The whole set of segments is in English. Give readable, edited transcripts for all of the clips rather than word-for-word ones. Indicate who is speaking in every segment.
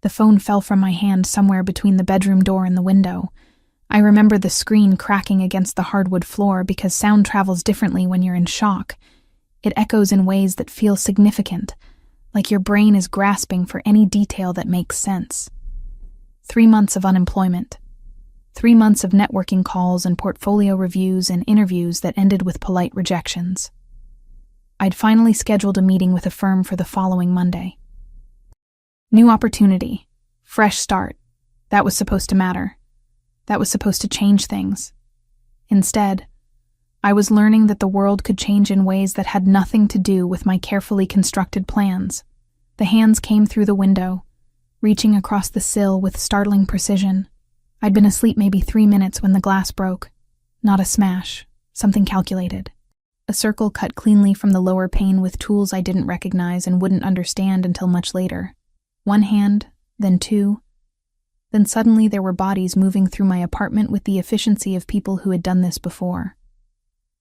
Speaker 1: The phone fell from my hand somewhere between the bedroom door and the window. I remember the screen cracking against the hardwood floor because sound travels differently when you're in shock. It echoes in ways that feel significant, like your brain is grasping for any detail that makes sense. 3 months of unemployment. 3 months of networking calls and portfolio reviews and interviews that ended with polite rejections. I'd finally scheduled a meeting with a firm for the following Monday. New opportunity. Fresh start. That was supposed to matter. That was supposed to change things. Instead, I was learning that the world could change in ways that had nothing to do with my carefully constructed plans. The hands came through the window, reaching across the sill with startling precision. I'd been asleep maybe 3 minutes when the glass broke. Not a smash, something calculated. A circle cut cleanly from the lower pane with tools I didn't recognize and wouldn't understand until much later. 1 hand, then 2. Then suddenly there were bodies moving through my apartment with the efficiency of people who had done this before.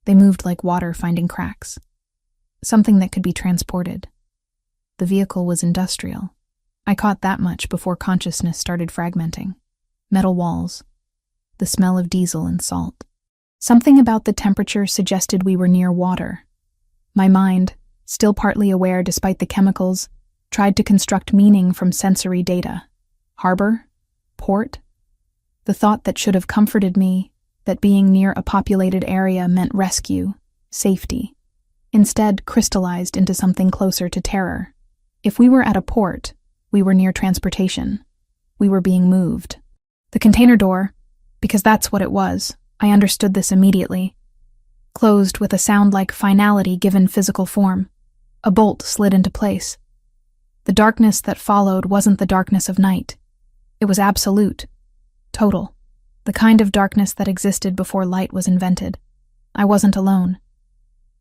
Speaker 1: They moved like water finding cracks. Something that could be transported. The vehicle was industrial. I caught that much before consciousness started fragmenting. Metal walls. The smell of diesel and salt. Something about the temperature suggested we were near water. My mind, still partly aware despite the chemicals, tried to construct meaning from sensory data. Harbor? Port? The thought that should have comforted me, that being near a populated area meant rescue, safety, instead crystallized into something closer to terror. If we were at a port, we were near transportation. We were being moved. The container door, because that's what it was, I understood this immediately, closed with a sound like finality given physical form. A bolt slid into place. The darkness that followed wasn't the darkness of night. It was absolute, total, the kind of darkness that existed before light was invented. I wasn't alone.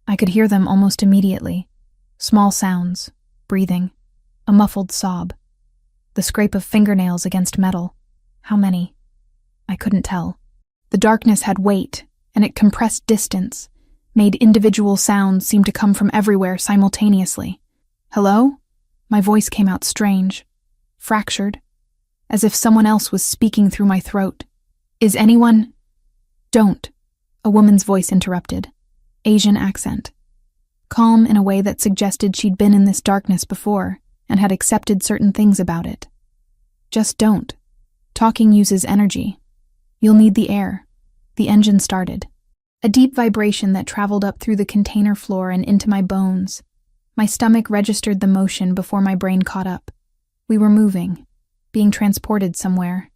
Speaker 1: I could hear them almost immediately. Small sounds, breathing, a muffled sob, the scrape of fingernails against metal. How many? I couldn't tell. The darkness had weight, and it compressed distance, made individual sounds seem to come from everywhere simultaneously. Hello? My voice came out strange, fractured, as if someone else was speaking through my throat. Is anyone? Don't. A woman's voice interrupted. Asian accent. Calm in a way that suggested she'd been in this darkness before and had accepted certain things about it. Just don't. Talking uses energy. You'll need the air. The engine started. A deep vibration that traveled up through the container floor and into my bones. My stomach registered the motion before my brain caught up. We were moving, being transported somewhere.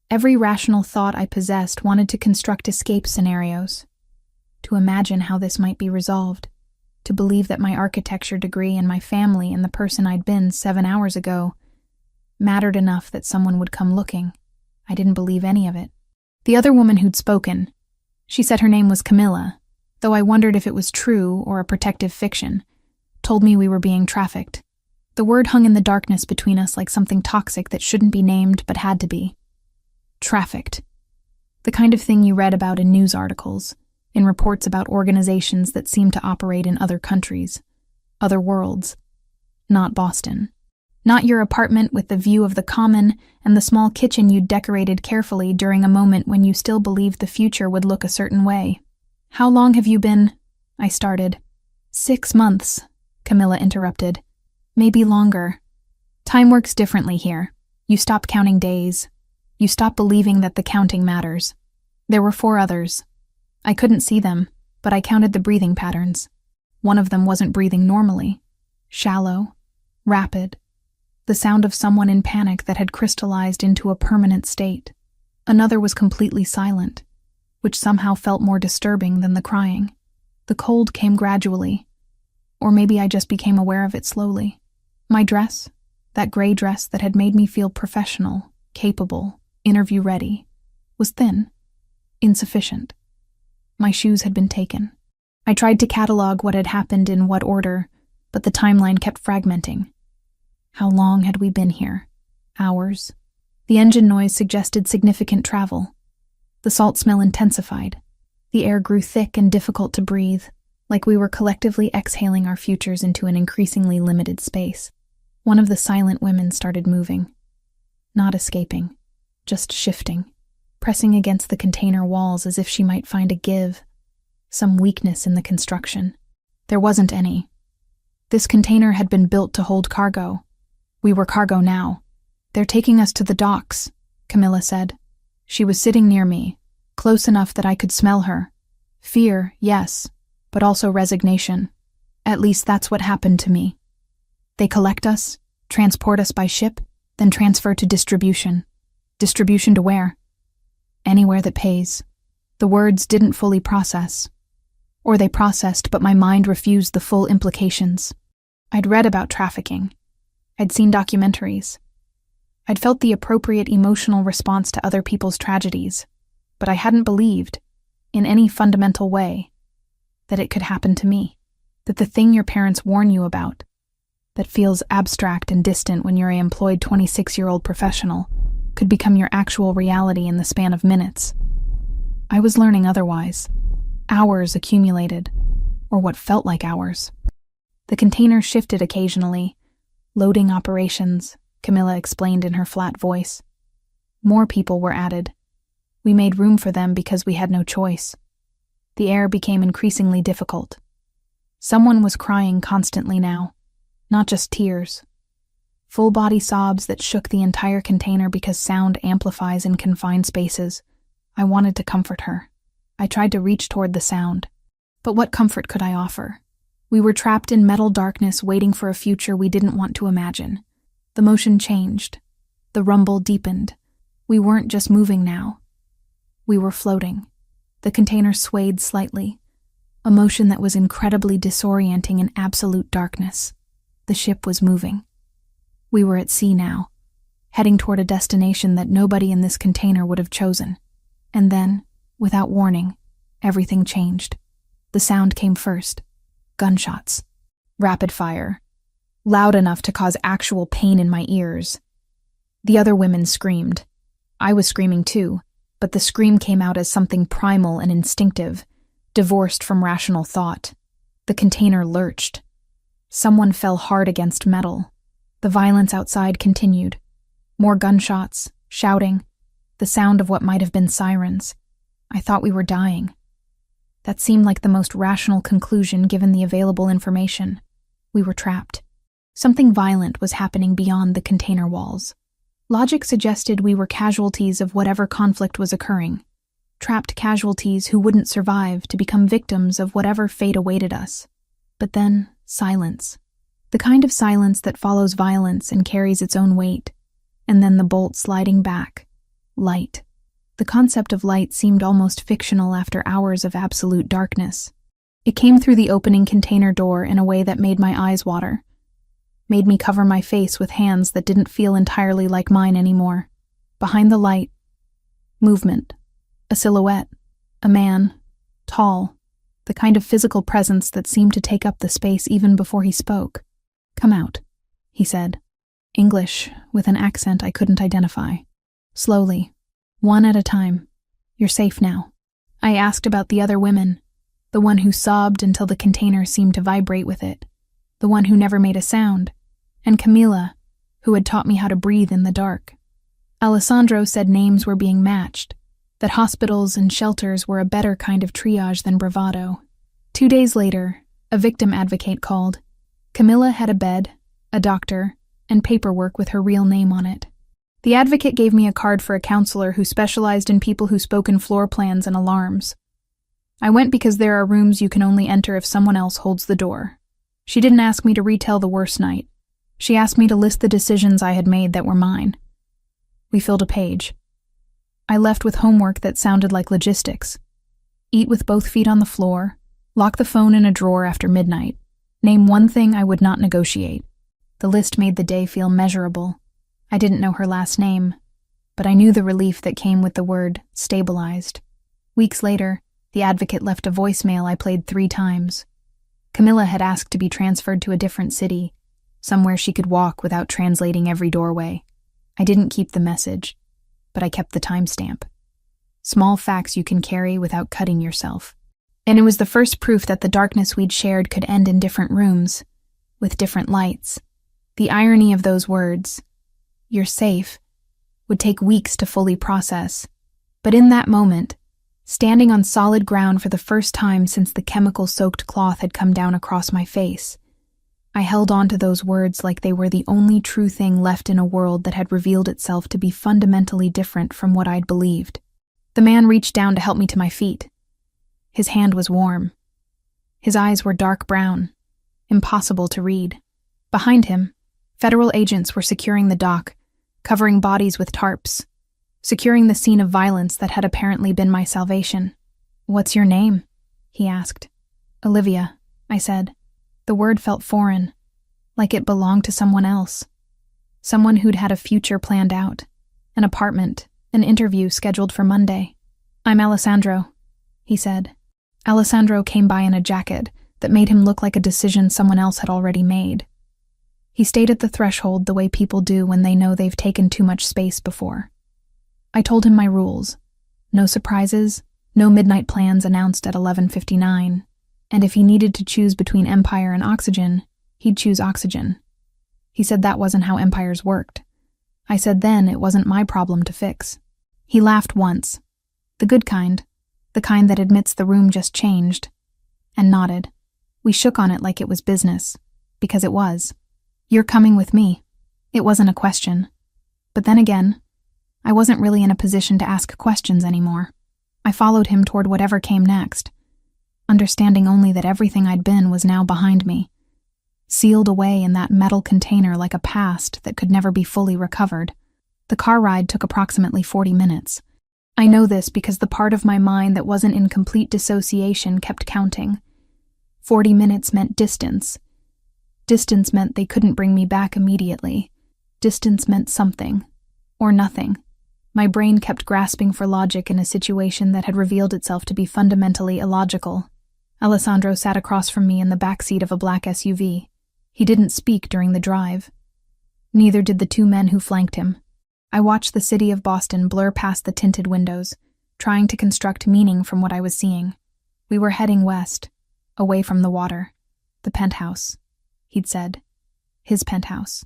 Speaker 1: Every rational thought I possessed wanted to construct escape scenarios, to imagine how this might be resolved, to believe that my architecture degree and my family and the person I'd been 7 hours ago mattered enough that someone would come looking. I didn't believe any of it. The other woman who'd spoken, she said her name was Camilla, though I wondered if it was true or a protective fiction, told me we were being trafficked. The word hung in the darkness between us like something toxic that shouldn't be named but had to be. Trafficked. The kind of thing you read about in news articles, in reports about organizations that seem to operate in other countries, other worlds. Not Boston. Not your apartment with the view of the common and the small kitchen you'd decorated carefully during a moment when you still believed the future would look a certain way. How long have you been? I started. 6 months, Camilla interrupted. Maybe longer. Time works differently here. You stop counting days. You stop believing that the counting matters. There were 4 others. I couldn't see them, but I counted the breathing patterns. One of them wasn't breathing normally. Shallow. Rapid. The sound of someone in panic that had crystallized into a permanent state. Another was completely silent, which somehow felt more disturbing than the crying. The cold came gradually, or maybe I just became aware of it slowly. My dress, that gray dress that had made me feel professional, capable, interview-ready, was thin, insufficient. My shoes had been taken. I tried to catalog what had happened in what order, but the timeline kept fragmenting. How long had we been here? Hours? The engine noise suggested significant travel. The salt smell intensified. The air grew thick and difficult to breathe, like we were collectively exhaling our futures into an increasingly limited space. One of the silent women started moving. not escaping, just shifting, pressing against the container walls as if she might find a give, some weakness in the construction. There wasn't any. This container had been built to hold cargo. We were cargo now. "They're taking us to the docks," Camilla said. She was sitting near me, close enough that I could smell her. Fear, yes, but also resignation. At least that's what happened to me. They collect us, transport us by ship, then transfer to distribution. Distribution to where? Anywhere that pays. The words didn't fully process. Or they processed, but my mind refused the full implications. I'd read about trafficking. I'd seen documentaries. I'd felt the appropriate emotional response to other people's tragedies, but I hadn't believed, in any fundamental way, that it could happen to me. That the thing your parents warn you about, that feels abstract and distant when you're an employed 26-year-old professional, could become your actual reality in the span of minutes. I was learning otherwise. Hours accumulated, or what felt like hours. The container shifted occasionally. Loading operations, Camilla explained in her flat voice. More people were added. We made room for them because we had no choice. The air became increasingly difficult. Someone was crying constantly now, not just tears. Full-body sobs that shook the entire container because sound amplifies in confined spaces. I wanted to comfort her. I tried to reach toward the sound. But what comfort could I offer? We were trapped in metal darkness waiting for a future we didn't want to imagine. The motion changed. The rumble deepened. We weren't just moving now. We were floating. The container swayed slightly, a motion that was incredibly disorienting in absolute darkness. The ship was moving. We were at sea now, heading toward a destination that nobody in this container would have chosen. And then, without warning, everything changed. The sound came first. Gunshots. Rapid fire. Loud enough to cause actual pain in my ears. The other women screamed. I was screaming too, but the scream came out as something primal and instinctive, divorced from rational thought. The container lurched. Someone fell hard against metal. The violence outside continued. More gunshots, shouting, the sound of what might have been sirens. I thought we were dying. That seemed like the most rational conclusion given the available information. We were trapped. Something violent was happening beyond the container walls. Logic suggested we were casualties of whatever conflict was occurring. Trapped casualties who wouldn't survive to become victims of whatever fate awaited us. But then, silence. The kind of silence that follows violence and carries its own weight. And then the bolt sliding back. Light. The concept of light seemed almost fictional after hours of absolute darkness. It came through the opening container door in a way that made my eyes water. Made me cover my face with hands that didn't feel entirely like mine anymore. Behind the light, movement. A silhouette. A man. Tall. The kind of physical presence that seemed to take up the space even before he spoke. "Come out," he said. English, with an accent I couldn't identify. Slowly. One at a time. "You're safe now." I asked about the other women. The one who sobbed until the container seemed to vibrate with it. The one who never made a sound. And Camila, who had taught me how to breathe in the dark. Alessandro said names were being matched, that hospitals and shelters were a better kind of triage than bravado. 2 days later, a victim advocate called. Camila had a bed, a doctor, and paperwork with her real name on it. The advocate gave me a card for a counselor who specialized in people who spoke in floor plans and alarms. I went because there are rooms you can only enter if someone else holds the door. She didn't ask me to retell the worst night. She asked me to list the decisions I had made that were mine. We filled a page. I left with homework that sounded like logistics. Eat with both feet on the floor, lock the phone in a drawer after midnight, name one thing I would not negotiate. The list made the day feel measurable. I didn't know her last name, but I knew the relief that came with the word stabilized. Weeks later, the advocate left a voicemail I played 3 times. Camilla had asked to be transferred to a different city, somewhere she could walk without translating every doorway. I didn't keep the message, but I kept the timestamp. Small facts you can carry without cutting yourself. And it was the first proof that the darkness we'd shared could end in different rooms, with different lights. The irony of those words, "You're safe," would take weeks to fully process. But in that moment, standing on solid ground for the first time since the chemical-soaked cloth had come down across my face, I held on to those words like they were the only true thing left in a world that had revealed itself to be fundamentally different from what I'd believed. The man reached down to help me to my feet. His hand was warm. His eyes were dark brown, impossible to read. Behind him, federal agents were securing the dock, covering bodies with tarps, securing the scene of violence that had apparently been my salvation. "What's your name?" he asked. "Olivia," I said. The word felt foreign, like it belonged to someone else. Someone who'd had a future planned out, an apartment, an interview scheduled for Monday. "I'm Alessandro," he said. Alessandro came by in a jacket that made him look like a decision someone else had already made. He stayed at the threshold the way people do when they know they've taken too much space before. I told him my rules. No surprises, no midnight plans announced at 11:59. And if he needed to choose between Empire and Oxygen, he'd choose Oxygen. He said that wasn't how empires worked. I said then it wasn't my problem to fix. He laughed once, the good kind, the kind that admits the room just changed, and nodded. We shook on it like it was business, because it was. "You're coming with me." It wasn't a question. But then again, I wasn't really in a position to ask questions anymore. I followed him toward whatever came next, understanding only that everything I'd been was now behind me, sealed away in that metal container like a past that could never be fully recovered. The car ride took approximately 40 minutes. I know this because the part of my mind that wasn't in complete dissociation kept counting. 40 minutes meant distance. Distance meant they couldn't bring me back immediately. Distance meant something, or nothing. My brain kept grasping for logic in a situation that had revealed itself to be fundamentally illogical. Alessandro sat across from me in the backseat of a black SUV. He didn't speak during the drive. Neither did the two men who flanked him. I watched the city of Boston blur past the tinted windows, trying to construct meaning from what I was seeing. We were heading west, away from the water. "The penthouse," he'd said. His penthouse.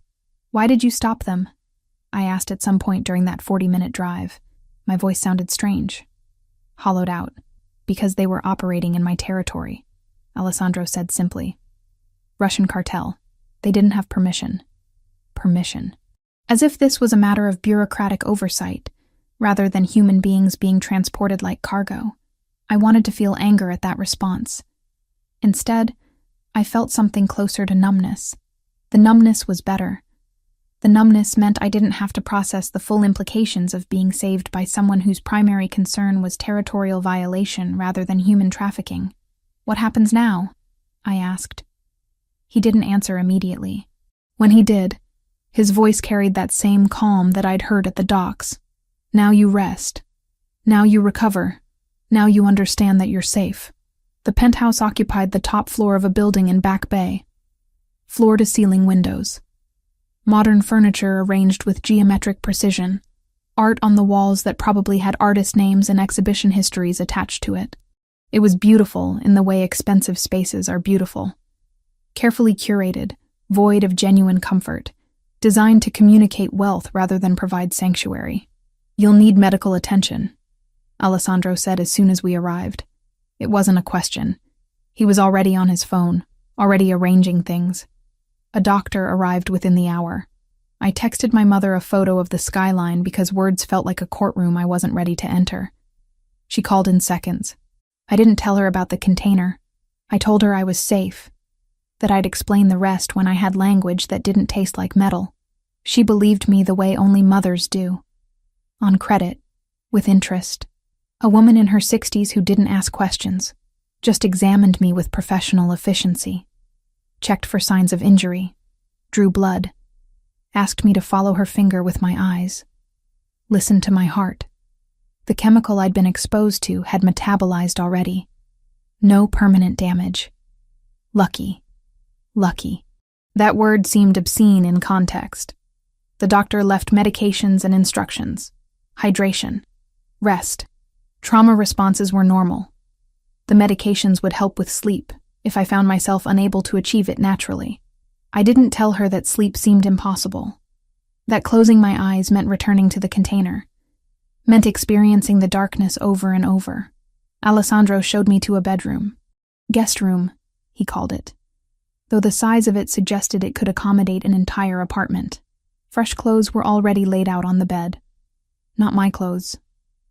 Speaker 1: "Why did you stop them?" I asked at some point during that 40-minute drive. My voice sounded strange, hollowed out. "Because they were operating in my territory," Alessandro said simply. "Russian cartel. They didn't have permission." Permission. As if this was a matter of bureaucratic oversight, rather than human beings being transported like cargo. I wanted to feel anger at that response. Instead, I felt something closer to numbness. The numbness was better. The numbness meant I didn't have to process the full implications of being saved by someone whose primary concern was territorial violation rather than human trafficking. "What happens now?" I asked. He didn't answer immediately. When he did, his voice carried that same calm that I'd heard at the docks. "Now you rest. Now you recover. Now you understand that you're safe." The penthouse occupied the top floor of a building in Back Bay. Floor-to-ceiling windows. Modern furniture arranged with geometric precision. Art on the walls that probably had artist names and exhibition histories attached to it. It was beautiful in the way expensive spaces are beautiful. Carefully curated, void of genuine comfort, designed to communicate wealth rather than provide sanctuary. "You'll need medical attention," Alessandro said as soon as we arrived. It wasn't a question. He was already on his phone, already arranging things. A doctor arrived within the hour. I texted my mother a photo of the skyline because words felt like a courtroom I wasn't ready to enter. She called in seconds. I didn't tell her about the container. I told her I was safe, that I'd explain the rest when I had language that didn't taste like metal. She believed me the way only mothers do. On credit, with interest. A woman in her 60s who didn't ask questions, just examined me with professional efficiency. Checked for signs of injury, drew blood, asked me to follow her finger with my eyes, listened to my heart. The chemical I'd been exposed to had metabolized already. No permanent damage. Lucky. Lucky. That word seemed obscene in context. The doctor left medications and instructions. Hydration. Rest. Trauma responses were normal. The medications would help with sleep if I found myself unable to achieve it naturally. I didn't tell her that sleep seemed impossible. That closing my eyes meant returning to the container, meant experiencing the darkness over and over. Alessandro showed me to a bedroom. Guest room, he called it, though the size of it suggested it could accommodate an entire apartment. Fresh clothes were already laid out on the bed. Not my clothes.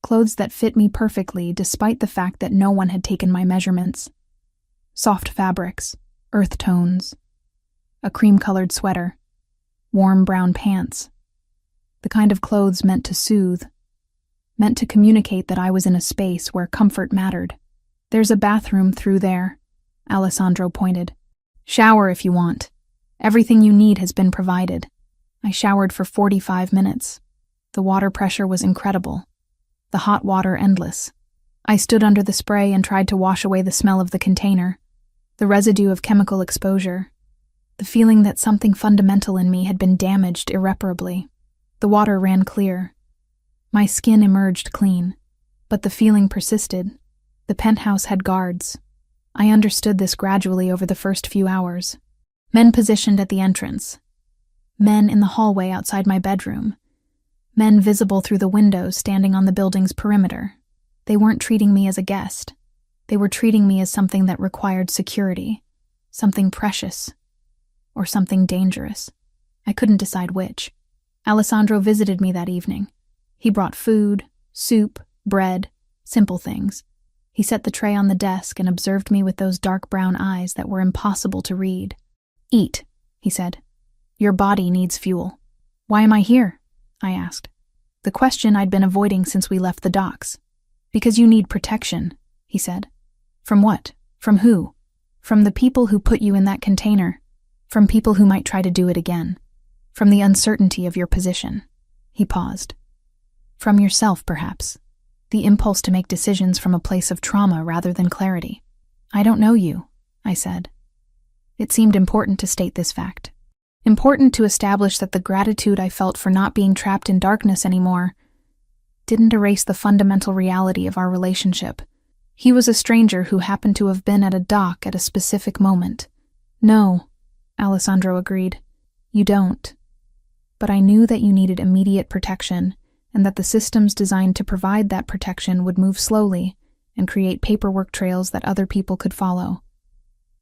Speaker 1: Clothes that fit me perfectly despite the fact that no one had taken my measurements. Soft fabrics, earth tones, a cream-colored sweater, warm brown pants. The kind of clothes meant to soothe, meant to communicate that I was in a space where comfort mattered. "There's a bathroom through there," Alessandro pointed. "Shower if you want. Everything you need has been provided." I showered for 45 minutes. The water pressure was incredible, the hot water endless. I stood under the spray and tried to wash away the smell of the container, the residue of chemical exposure, the feeling that something fundamental in me had been damaged irreparably. The water ran clear. My skin emerged clean, but the feeling persisted. The penthouse had guards. I understood this gradually over the first few hours. Men positioned at the entrance. Men in the hallway outside my bedroom. Men visible through the windows standing on the building's perimeter. They weren't treating me as a guest. They were treating me as something that required security, something precious, or something dangerous. I couldn't decide which. Alessandro visited me that evening. He brought food, soup, bread, simple things. He set the tray on the desk and observed me with those dark brown eyes that were impossible to read. "Eat," he said. "Your body needs fuel." "Why am I here?" I asked. The question I'd been avoiding since we left the docks. "Because you need protection," he said. "From what? From who?" "From the people who put you in that container. From people who might try to do it again. From the uncertainty of your position." He paused. "From yourself, perhaps. The impulse to make decisions from a place of trauma rather than clarity." "I don't know you," I said. It seemed important to state this fact. Important to establish that the gratitude I felt for not being trapped in darkness anymore didn't erase the fundamental reality of our relationship. He was a stranger who happened to have been at a dock at a specific moment. "No," Alessandro agreed. "You don't. But I knew that you needed immediate protection, and that the systems designed to provide that protection would move slowly and create paperwork trails that other people could follow.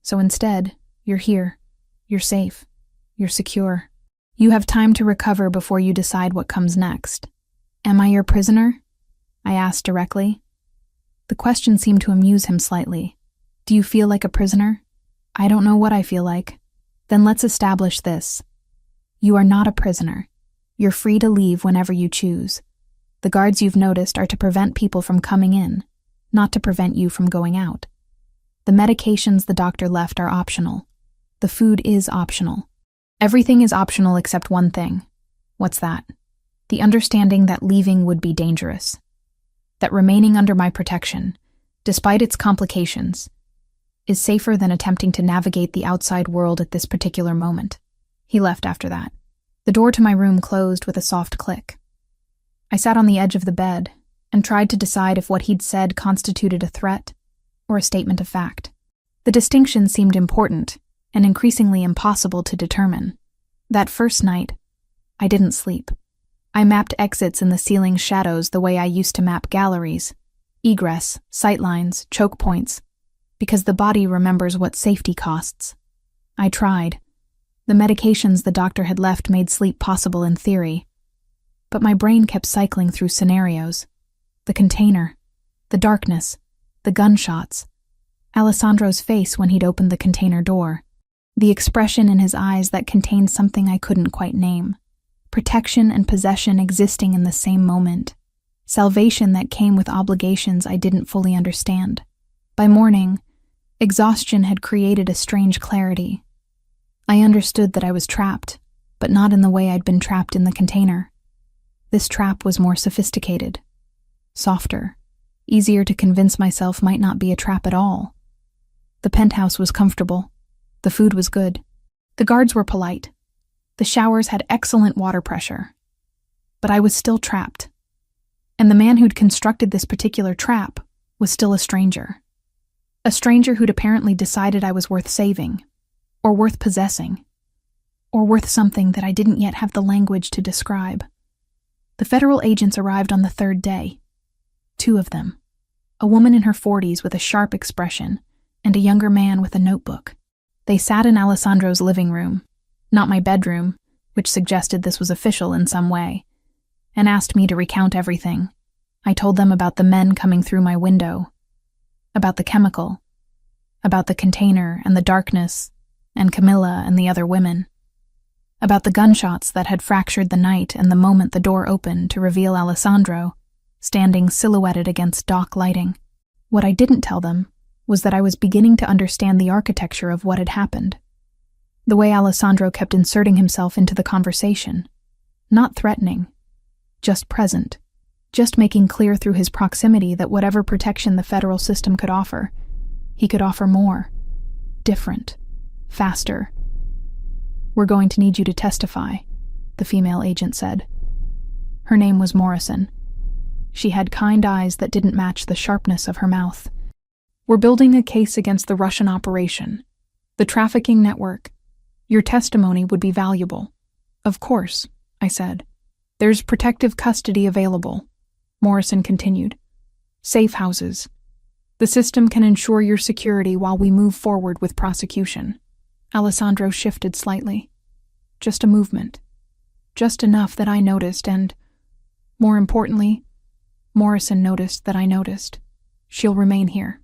Speaker 1: So instead, you're here. You're safe. You're secure. You have time to recover before you decide what comes next." "Am I your prisoner?" I asked directly. The question seemed to amuse him slightly. "Do you feel like a prisoner?" "I don't know what I feel like." "Then let's establish this. You are not a prisoner. You're free to leave whenever you choose. The guards you've noticed are to prevent people from coming in, not to prevent you from going out. The medications the doctor left are optional. The food is optional. Everything is optional except one thing." "What's that?" "The understanding that leaving would be dangerous. That remaining under my protection, despite its complications, is safer than attempting to navigate the outside world at this particular moment." He left after that. The door to my room closed with a soft click. I sat on the edge of the bed and tried to decide if what he'd said constituted a threat or a statement of fact. The distinction seemed important and increasingly impossible to determine. That first night, I didn't sleep. I mapped exits in the ceiling's shadows the way I used to map galleries, egress, sightlines, choke points, because the body remembers what safety costs. I tried. The medications the doctor had left made sleep possible in theory, but my brain kept cycling through scenarios. The container, the darkness, the gunshots, Alessandro's face when he'd opened the container door, the expression in his eyes that contained something I couldn't quite name, protection and possession existing in the same moment, salvation that came with obligations I didn't fully understand. By morning, exhaustion had created a strange clarity. I understood that I was trapped, but not in the way I'd been trapped in the container. This trap was more sophisticated, softer, easier to convince myself might not be a trap at all. The penthouse was comfortable. The food was good. The guards were polite. The showers had excellent water pressure. But I was still trapped. And the man who'd constructed this particular trap was still a stranger. A stranger who'd apparently decided I was worth saving, or worth possessing. or worth something that I didn't yet have the language to describe. The federal agents arrived on the third day. 2 of them. A woman in her 40s with a sharp expression, and a younger man with a notebook. They sat in Alessandro's living room, not my bedroom, which suggested this was official in some way, and asked me to recount everything. I told them about the men coming through my window, about the chemical, about the container and the darkness, and Camilla and the other women, about the gunshots that had fractured the night and the moment the door opened to reveal Alessandro, standing silhouetted against dock lighting. What I didn't tell them was that I was beginning to understand the architecture of what had happened. The way Alessandro kept inserting himself into the conversation, not threatening, just present, just making clear through his proximity that whatever protection the federal system could offer, he could offer more, different, faster. "We're going to need you to testify," the female agent said. Her name was Morrison. She had kind eyes that didn't match the sharpness of her mouth. "We're building a case against the Russian operation, the trafficking network. Your testimony would be valuable." "Of course," I said. "There's protective custody available," Morrison continued. "Safe houses. The system can ensure your security while we move forward with prosecution." Alessandro shifted slightly. Just a movement. Just enough that I noticed and, more importantly, Morrison noticed that I noticed. "She'll remain here,"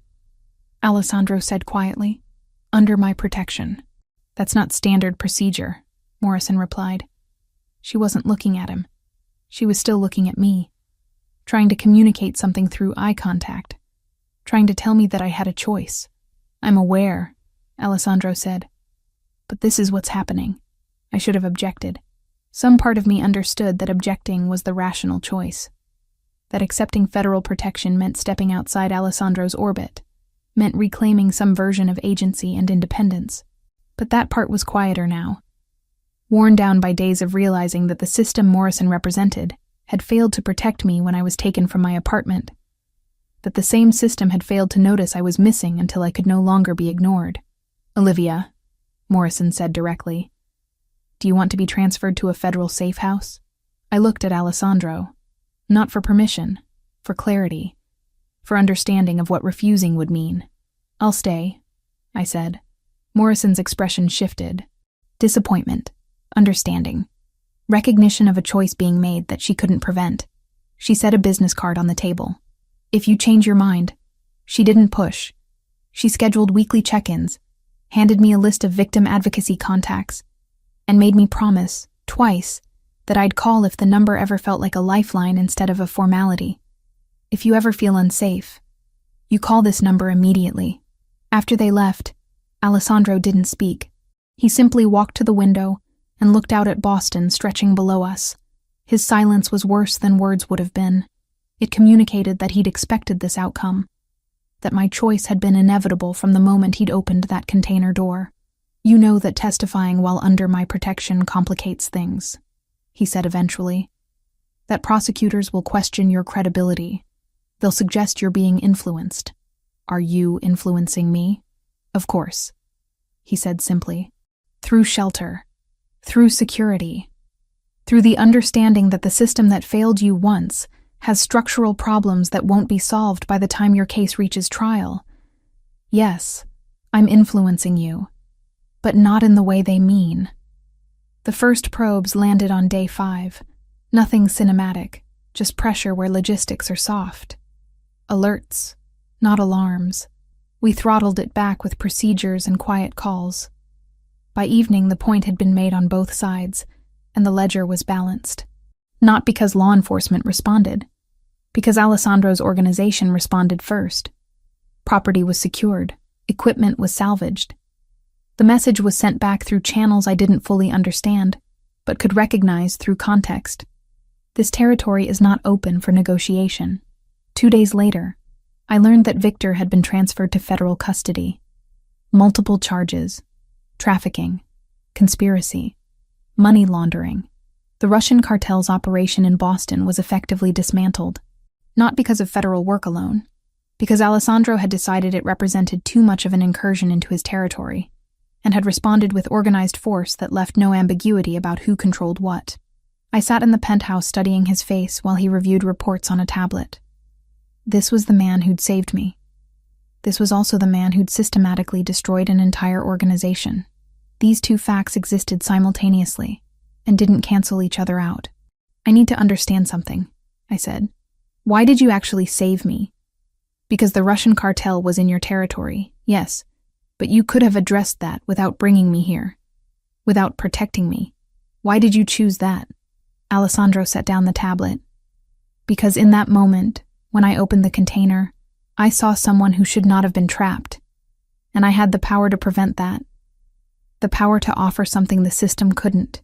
Speaker 1: Alessandro said quietly, "under my protection." "That's not standard procedure," Morrison replied. She wasn't looking at him. She was still looking at me, trying to communicate something through eye contact, trying to tell me that I had a choice. "I'm aware," Alessandro said. "But this is what's happening." I should have objected. Some part of me understood that objecting was the rational choice, that accepting federal protection meant stepping outside Alessandro's orbit, meant reclaiming some version of agency and independence. But that part was quieter now, worn down by days of realizing that the system Morrison represented had failed to protect me when I was taken from my apartment, that the same system had failed to notice I was missing until I could no longer be ignored. "Olivia," Morrison said directly, "do you want to be transferred to a federal safe house?" I looked at Alessandro, not for permission, for clarity, for understanding of what refusing would mean. "I'll stay," I said. Morrison's expression shifted. Disappointment, understanding, recognition of a choice being made that she couldn't prevent. She set a business card on the table. "If you change your mind." She didn't push. She scheduled weekly check-ins, handed me a list of victim advocacy contacts, and made me promise, twice, that I'd call if the number ever felt like a lifeline instead of a formality. "If you ever feel unsafe, you call this number immediately." After they left, Alessandro didn't speak. He simply walked to the window and looked out at Boston stretching below us. His silence was worse than words would have been. It communicated that he'd expected this outcome, that my choice had been inevitable from the moment he'd opened that container door. "You know that testifying while under my protection complicates things," he said eventually. "That prosecutors will question your credibility. They'll suggest you're being influenced. Are you influencing me?" "Of course," he said simply. "Through shelter, through security, through the understanding that the system that failed you once has structural problems that won't be solved by the time your case reaches trial. Yes, I'm influencing you, but not in the way they mean." The first probes landed on day 5. Nothing cinematic, just pressure where logistics are soft. Alerts, not alarms. We throttled it back with procedures and quiet calls. By evening, the point had been made on both sides, and the ledger was balanced. Not because law enforcement responded, because Alessandro's organization responded first. Property was secured, equipment was salvaged. The message was sent back through channels I didn't fully understand, but could recognize through context. This territory is not open for negotiation. 2 days later, I learned that Victor had been transferred to federal custody. Multiple charges: trafficking, conspiracy, money laundering. The Russian cartel's operation in Boston was effectively dismantled, not because of federal work alone, because Alessandro had decided it represented too much of an incursion into his territory, and had responded with organized force that left no ambiguity about who controlled what. I sat in the penthouse studying his face while he reviewed reports on a tablet. This was the man who'd saved me. This was also the man who'd systematically destroyed an entire organization. These two facts existed simultaneously and didn't cancel each other out. "I need to understand something," I said. "Why did you actually save me?" "Because the Russian cartel was in your territory, yes, but you could have addressed that without bringing me here, without protecting me. Why did you choose that?" Alessandro set down the tablet. "Because in that moment, when I opened the container, I saw someone who should not have been trapped, and I had the power to prevent that, the power to offer something the system couldn't.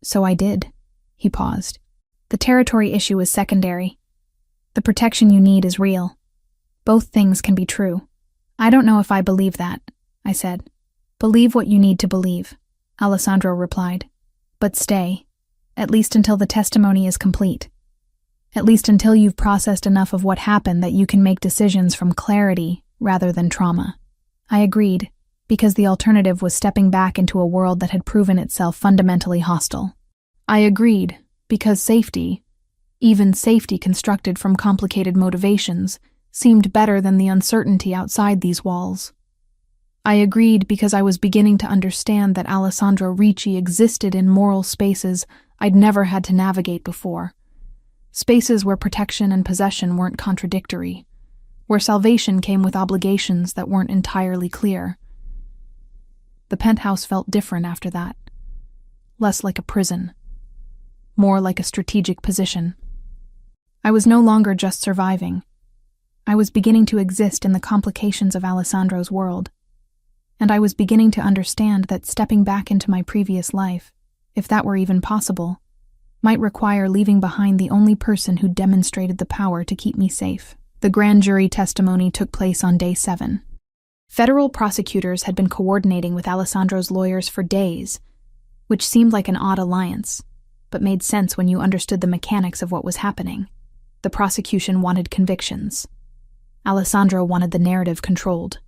Speaker 1: So I did." He paused. "The territory issue is secondary. The protection you need is real. Both things can be true." "I don't know if I believe that," I said. "Believe what you need to believe," Alessandro replied. "But stay, at least until the testimony is complete. At least until you've processed enough of what happened that you can make decisions from clarity rather than trauma." I agreed, because the alternative was stepping back into a world that had proven itself fundamentally hostile. I agreed, because safety, even safety constructed from complicated motivations, seemed better than the uncertainty outside these walls. I agreed because I was beginning to understand that Alessandro Ricci existed in moral spaces I'd never had to navigate before. Spaces where protection and possession weren't contradictory, where salvation came with obligations that weren't entirely clear. The penthouse felt different after that. Less like a prison. More like a strategic position. I was no longer just surviving. I was beginning to exist in the complications of Alessandro's world. And I was beginning to understand that stepping back into my previous life, if that were even possible, might require leaving behind the only person who demonstrated the power to keep me safe. The grand jury testimony took place on day 7. Federal prosecutors had been coordinating with Alessandro's lawyers for days, which seemed like an odd alliance, but made sense when you understood the mechanics of what was happening. The prosecution wanted convictions. Alessandro wanted the narrative controlled.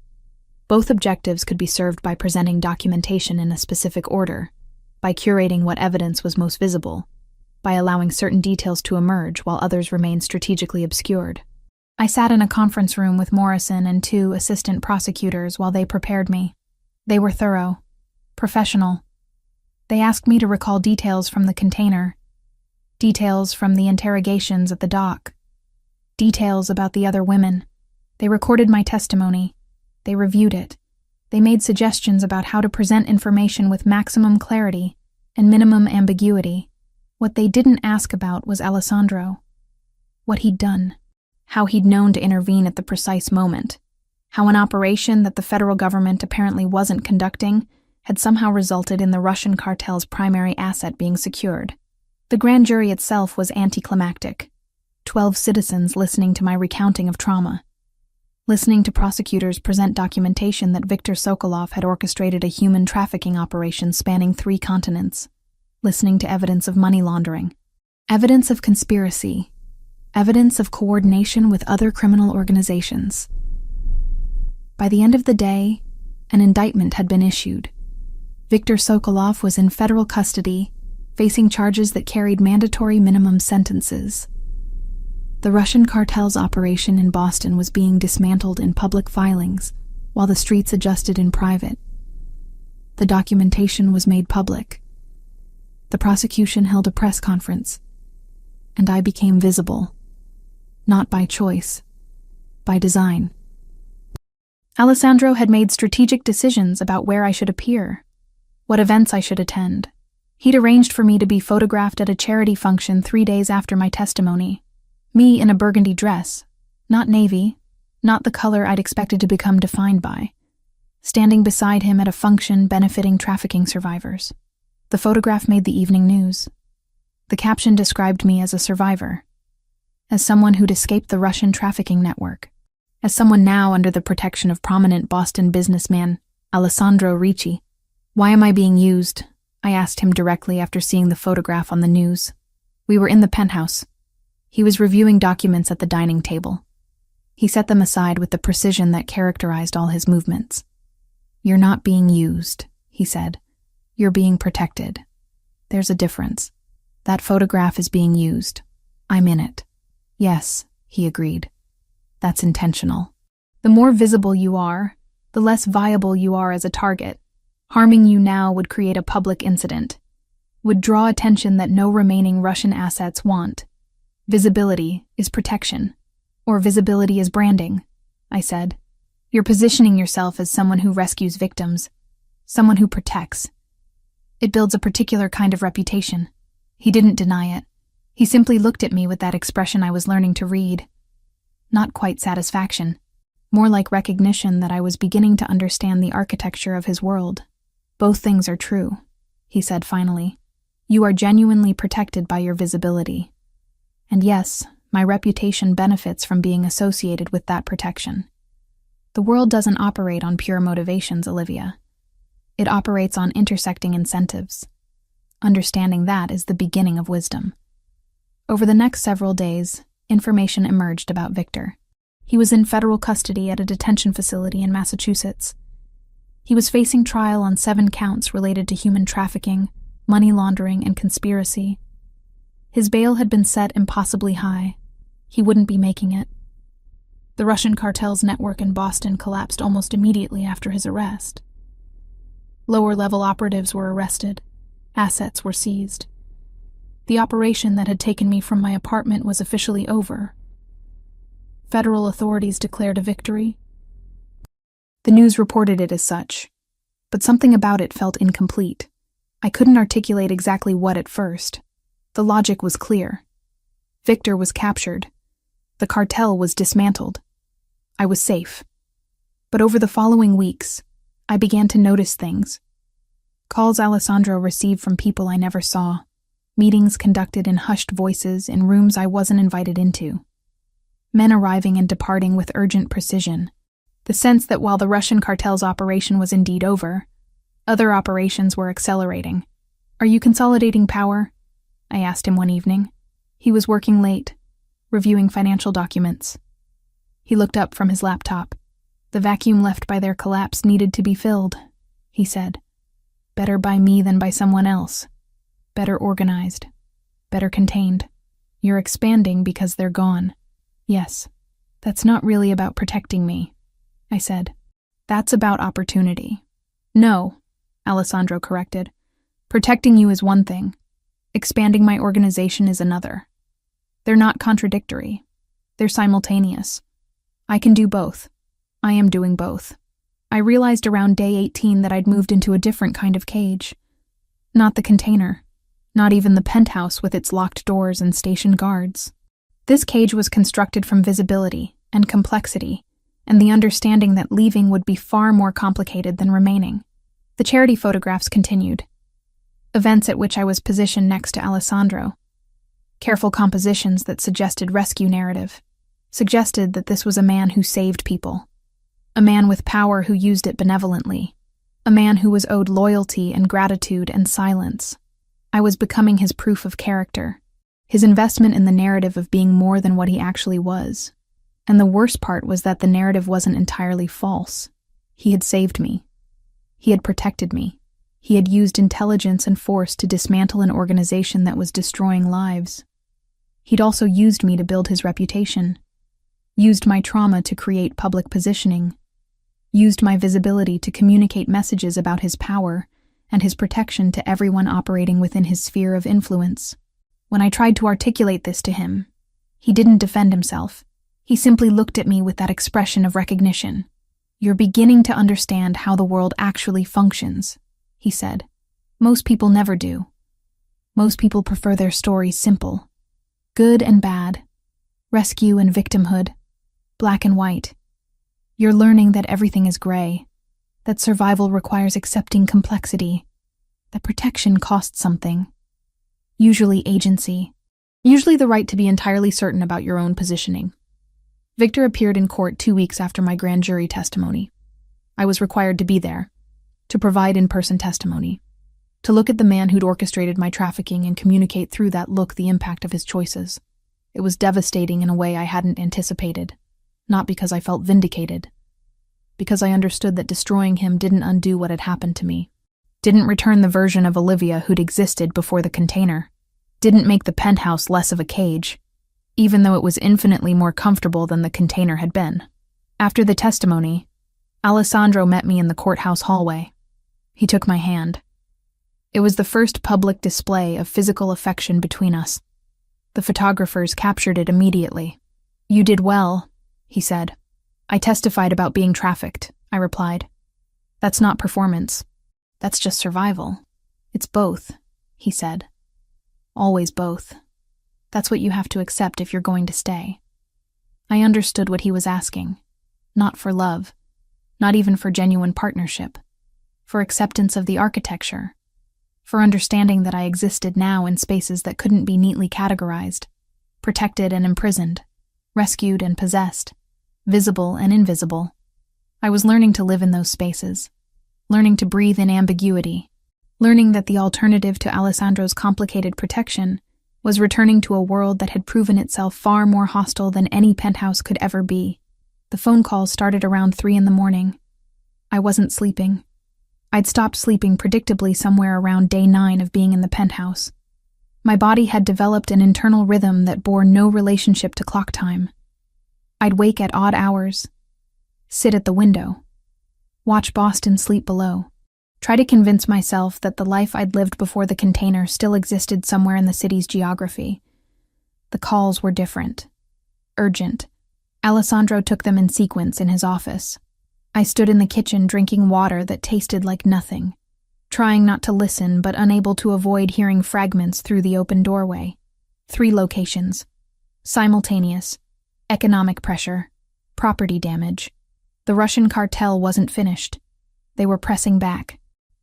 Speaker 1: Both objectives could be served by presenting documentation in a specific order, by curating what evidence was most visible, by allowing certain details to emerge while others remained strategically obscured. I sat in a conference room with Morrison and 2 assistant prosecutors while they prepared me. They were thorough, professional. They asked me to recall details from the container, details from the interrogations at the dock, details about the other women. They recorded my testimony. They reviewed it. They made suggestions about how to present information with maximum clarity and minimum ambiguity. What they didn't ask about was Alessandro. What he'd done. How he'd known to intervene at the precise moment. How an operation that the federal government apparently wasn't conducting had somehow resulted in the Russian cartel's primary asset being secured. The grand jury itself was anticlimactic. 12 citizens listening to my recounting of trauma. Listening to prosecutors present documentation that Viktor Sokolov had orchestrated a human trafficking operation spanning 3 continents. Listening to evidence of money laundering. Evidence of conspiracy. Evidence of coordination with other criminal organizations. By the end of the day, an indictment had been issued. Viktor Sokolov was in federal custody, facing charges that carried mandatory minimum sentences. The Russian cartel's operation in Boston was being dismantled in public filings, while the streets adjusted in private. The documentation was made public. The prosecution held a press conference, and I became visible. Not by choice, by design. Alessandro had made strategic decisions about where I should appear, what events I should attend. He'd arranged for me to be photographed at a charity function 3 days after my testimony. Me in a burgundy dress, not navy, not the color I'd expected to become defined by, standing beside him at a function benefiting trafficking survivors. The photograph made the evening news. The caption described me as a survivor, as someone who'd escaped the Russian trafficking network, as someone now under the protection of prominent Boston businessman Alessandro Ricci. "Why am I being used?" I asked him directly after seeing the photograph on the news. We were in the penthouse. He was reviewing documents at the dining table. He set them aside with the precision that characterized all his movements. "You're not being used," he said. "You're being protected. There's a difference. That photograph is being used. I'm in it." "Yes," he agreed. "That's intentional. The more visible you are, the less viable you are as a target. Harming you now would create a public incident, would draw attention that no remaining Russian assets want. Visibility is protection, or visibility is branding," I said. "You're positioning yourself as someone who rescues victims, someone who protects. It builds a particular kind of reputation." He didn't deny it. He simply looked at me with that expression I was learning to read. Not quite satisfaction, more like recognition that I was beginning to understand the architecture of his world. "Both things are true," he said finally. "You are genuinely protected by your visibility. And yes, my reputation benefits from being associated with that protection. The world doesn't operate on pure motivations, Olivia. It operates on intersecting incentives. Understanding that is the beginning of wisdom." Over the next several days, information emerged about Victor. He was in federal custody at a detention facility in Massachusetts. He was facing trial on 7 counts related to human trafficking, money laundering, and conspiracy. His bail had been set impossibly high. He wouldn't be making it. The Russian cartel's network in Boston collapsed almost immediately after his arrest. Lower-level operatives were arrested. Assets were seized. The operation that had taken me from my apartment was officially over. Federal authorities declared a victory. The news reported it as such, but something about it felt incomplete. I couldn't articulate exactly what at first. The logic was clear. Victor was captured. The cartel was dismantled. I was safe. But over the following weeks, I began to notice things. Calls Alessandro received from people I never saw. Meetings conducted in hushed voices in rooms I wasn't invited into. Men arriving and departing with urgent precision. The sense that while the Russian cartel's operation was indeed over, other operations were accelerating. "Are you consolidating power?" I asked him one evening. He was working late, reviewing financial documents. He looked up from his laptop. "The vacuum left by their collapse needed to be filled," he said. "Better by me than by someone else. Better organized. Better contained. You're expanding because they're gone." "Yes, that's not really about protecting me," I said. "That's about opportunity." "No," Alessandro corrected. "Protecting you is one thing. Expanding my organization is another. They're not contradictory. They're simultaneous. I can do both. I am doing both." I realized around day 18 that I'd moved into a different kind of cage. Not the container. Not even the penthouse with its locked doors and stationed guards. This cage was constructed from visibility and complexity, and the understanding that leaving would be far more complicated than remaining. The charity photographs continued. Events at which I was positioned next to Alessandro. Careful compositions that suggested rescue narrative. Suggested that this was a man who saved people. A man with power who used it benevolently. A man who was owed loyalty and gratitude and silence. I was becoming his proof of character. His investment in the narrative of being more than what he actually was. And the worst part was that the narrative wasn't entirely false. He had saved me. He had protected me. He had used intelligence and force to dismantle an organization that was destroying lives. He'd also used me to build his reputation. Used my trauma to create public positioning. Used my visibility to communicate messages about his power and his protection to everyone operating within his sphere of influence. When I tried to articulate this to him, he didn't defend himself. He simply looked at me with that expression of recognition. "You're beginning to understand how the world actually functions," he said. "Most people never do. Most people prefer their stories simple. Good and bad. Rescue and victimhood. Black and white. You're learning that everything is gray. That survival requires accepting complexity. That protection costs something. Usually agency. Usually the right to be entirely certain about your own positioning." Victor appeared in court 2 weeks after my grand jury testimony. I was required to be there, to provide in-person testimony, to look at the man who'd orchestrated my trafficking and communicate through that look the impact of his choices. It was devastating in a way I hadn't anticipated, not because I felt vindicated, because I understood that destroying him didn't undo what had happened to me. Didn't return the version of Olivia who'd existed before the container. Didn't make the penthouse less of a cage, even though it was infinitely more comfortable than the container had been. After the testimony, Alessandro met me in the courthouse hallway. He took my hand. It was the first public display of physical affection between us. The photographers captured it immediately. "You did well," he said. "I testified about being trafficked," I replied. "That's not performance. That's just survival. It's both," he said. "Always both. That's what you have to accept if you're going to stay." I understood what he was asking. Not for love. Not even for genuine partnership. For acceptance of the architecture. For understanding that I existed now in spaces that couldn't be neatly categorized. Protected and imprisoned. Rescued and possessed. Visible and invisible. I was learning to live in those spaces. Learning to breathe in ambiguity. Learning that the alternative to Alessandro's complicated protection was returning to a world that had proven itself far more hostile than any penthouse could ever be. The phone calls started around 3 a.m. I wasn't sleeping. I'd stopped sleeping predictably somewhere around day 9 of being in the penthouse. My body had developed an internal rhythm that bore no relationship to clock time. I'd wake at odd hours, sit at the window, watch Boston sleep below, try to convince myself that the life I'd lived before the container still existed somewhere in the city's geography. The calls were different. Urgent. Alessandro took them in sequence in his office. I stood in the kitchen drinking water that tasted like nothing, trying not to listen but unable to avoid hearing fragments through the open doorway. 3 locations. Simultaneous. Economic pressure. Property damage. The Russian cartel wasn't finished. They were pressing back.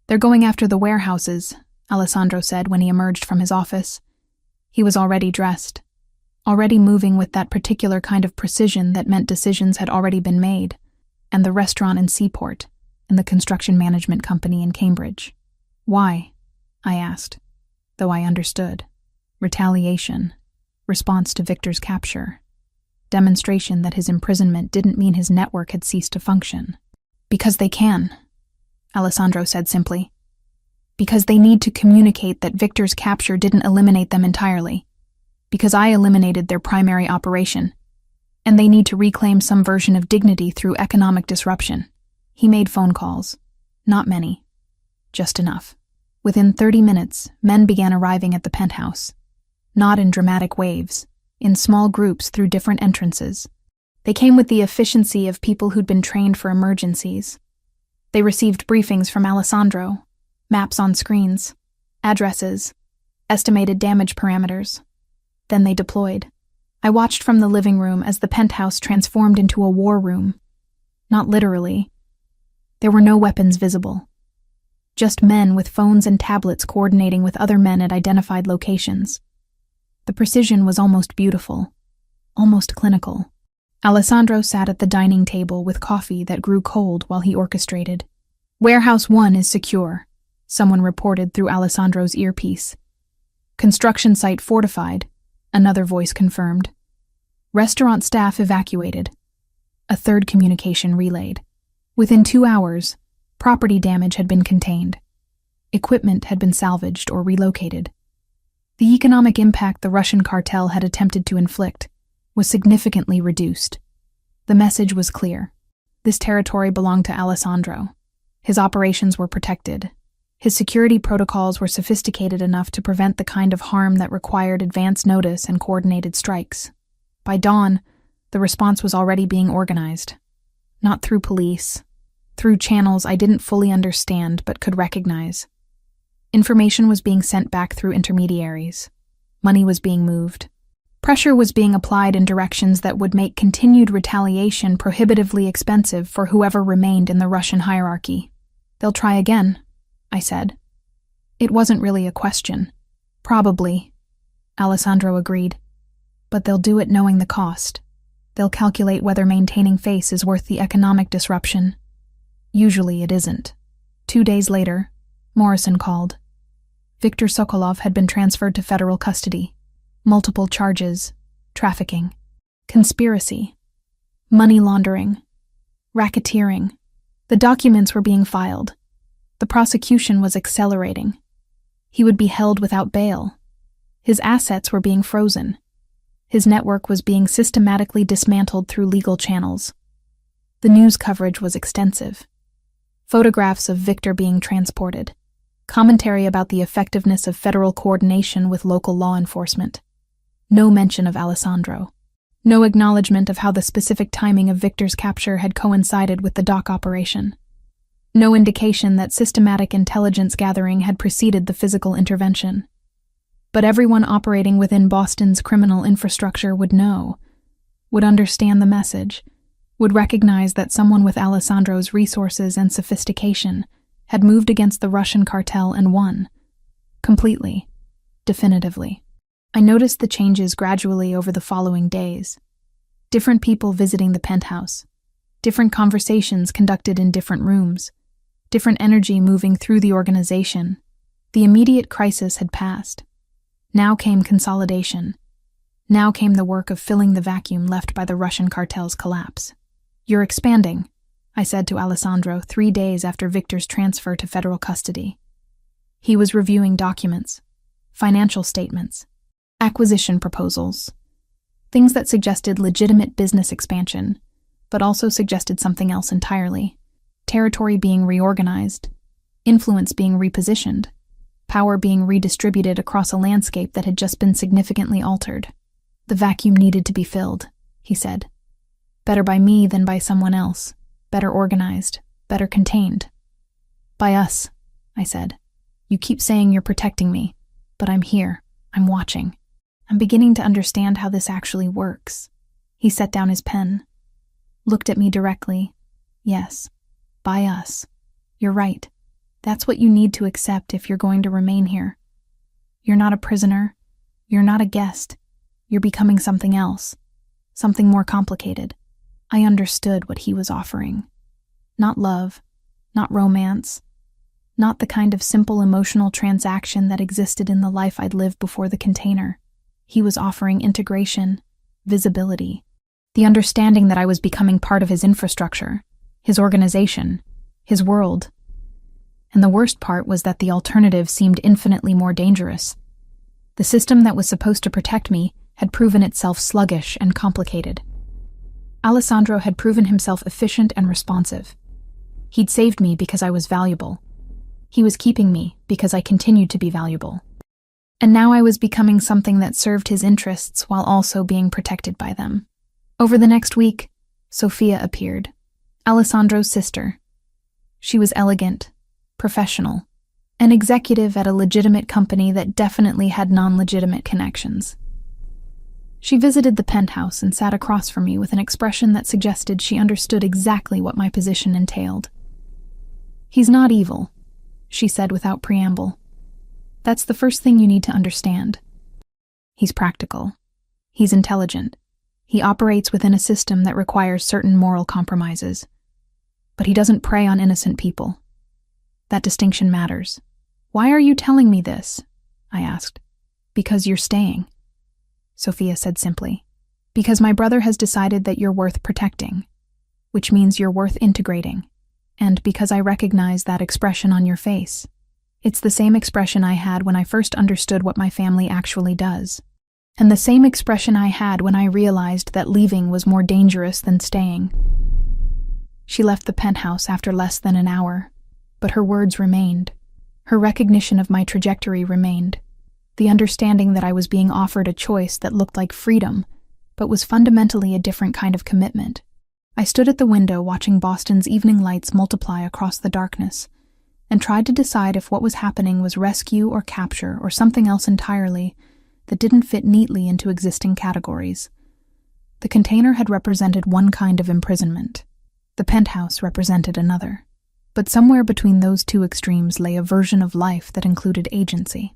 Speaker 1: "They're going after the warehouses," Alessandro said when he emerged from his office. He was already dressed. Already moving with that particular kind of precision that meant decisions had already been made, and the restaurant in Seaport, and the construction management company in Cambridge. "Why?" I asked, though I understood. Retaliation. Response to Victor's capture. Demonstration that his imprisonment didn't mean his network had ceased to function. "Because they can," Alessandro said simply. "Because they need to communicate that Victor's capture didn't eliminate them entirely. Because I eliminated their primary operation, and they need to reclaim some version of dignity through economic disruption." He made phone calls. Not many. Just enough. Within 30 minutes, men began arriving at the penthouse. Not in dramatic waves, in small groups through different entrances. They came with the efficiency of people who'd been trained for emergencies. They received briefings from Alessandro, maps on screens, addresses, estimated damage parameters. Then they deployed. I watched from the living room as the penthouse transformed into a war room. Not literally. There were no weapons visible. Just men with phones and tablets coordinating with other men at identified locations. The precision was almost beautiful, almost clinical. Alessandro sat at the dining table with coffee that grew cold while he orchestrated. "Warehouse 1 is secure," someone reported through Alessandro's earpiece. "Construction site fortified," another voice confirmed. "Restaurant staff evacuated." A third communication relayed. Within 2 hours, property damage had been contained. Equipment had been salvaged or relocated. The economic impact the Russian cartel had attempted to inflict was significantly reduced. The message was clear. This territory belonged to Alessandro. His operations were protected. His security protocols were sophisticated enough to prevent the kind of harm that required advance notice and coordinated strikes. By dawn, the response was already being organized. Not through police, through channels I didn't fully understand but could recognize. Information was being sent back through intermediaries. Money was being moved. Pressure was being applied in directions that would make continued retaliation prohibitively expensive for whoever remained in the Russian hierarchy. "They'll try again," I said. It wasn't really a question. "Probably," Alessandro agreed. "But they'll do it knowing the cost. They'll calculate whether maintaining face is worth the economic disruption. Usually it isn't." 2 days later, Morrison called. Viktor Sokolov had been transferred to federal custody. Multiple charges: trafficking, conspiracy, money laundering, racketeering. The documents were being filed. The prosecution was accelerating. He would be held without bail. His assets were being frozen. His network was being systematically dismantled through legal channels. The news coverage was extensive. Photographs of Victor being transported. Commentary about the effectiveness of federal coordination with local law enforcement. No mention of Alessandro. No acknowledgement of how the specific timing of Victor's capture had coincided with the dock operation. No indication that systematic intelligence gathering had preceded the physical intervention. But everyone operating within Boston's criminal infrastructure would know, would understand the message, would recognize that someone with Alessandro's resources and sophistication had moved against the Russian cartel and won. Completely. Definitively. I noticed the changes gradually over the following days. Different people visiting the penthouse. Different conversations conducted in different rooms. Different energy moving through the organization. The immediate crisis had passed. Now came consolidation. Now came the work of filling the vacuum left by the Russian cartel's collapse. "You're expanding," I said to Alessandro 3 days after Victor's transfer to federal custody. He was reviewing documents, financial statements, acquisition proposals, things that suggested legitimate business expansion, but also suggested something else entirely. Territory being reorganized, influence being repositioned, power being redistributed across a landscape that had just been significantly altered. "The vacuum needed to be filled," he said. "Better by me than by someone else. Better organized, better contained." "By us," I said. "You keep saying you're protecting me, but I'm here. I'm watching. I'm beginning to understand how this actually works." He set down his pen, looked at me directly. "Yes, by us. You're right. That's what you need to accept if you're going to remain here. You're not a prisoner. You're not a guest. You're becoming something else. Something more complicated." I understood what he was offering. Not love, not romance, not the kind of simple emotional transaction that existed in the life I'd lived before the container. He was offering integration, visibility, the understanding that I was becoming part of his infrastructure, his organization, his world. And the worst part was that the alternative seemed infinitely more dangerous. The system that was supposed to protect me had proven itself sluggish and complicated. Alessandro had proven himself efficient and responsive. He'd saved me because I was valuable. He was keeping me because I continued to be valuable. And now I was becoming something that served his interests while also being protected by them. Over the next week, Sophia appeared, Alessandro's sister. She was elegant, professional, an executive at a legitimate company that definitely had non-legitimate connections. She visited the penthouse and sat across from me with an expression that suggested she understood exactly what my position entailed. "He's not evil," she said without preamble. "That's the first thing you need to understand. He's practical. He's intelligent. He operates within a system that requires certain moral compromises. But he doesn't prey on innocent people. That distinction matters." "Why are you telling me this?" I asked. "Because you're staying," Sophia said simply. "Because my brother has decided that you're worth protecting, which means you're worth integrating, and because I recognize that expression on your face. It's the same expression I had when I first understood what my family actually does, and the same expression I had when I realized that leaving was more dangerous than staying." She left the penthouse after less than an hour, but her words remained. Her recognition of my trajectory remained. The understanding that I was being offered a choice that looked like freedom, but was fundamentally a different kind of commitment. I stood at the window watching Boston's evening lights multiply across the darkness, and tried to decide if what was happening was rescue or capture or something else entirely that didn't fit neatly into existing categories. The container had represented one kind of imprisonment. The penthouse represented another. But somewhere between those two extremes lay a version of life that included agency.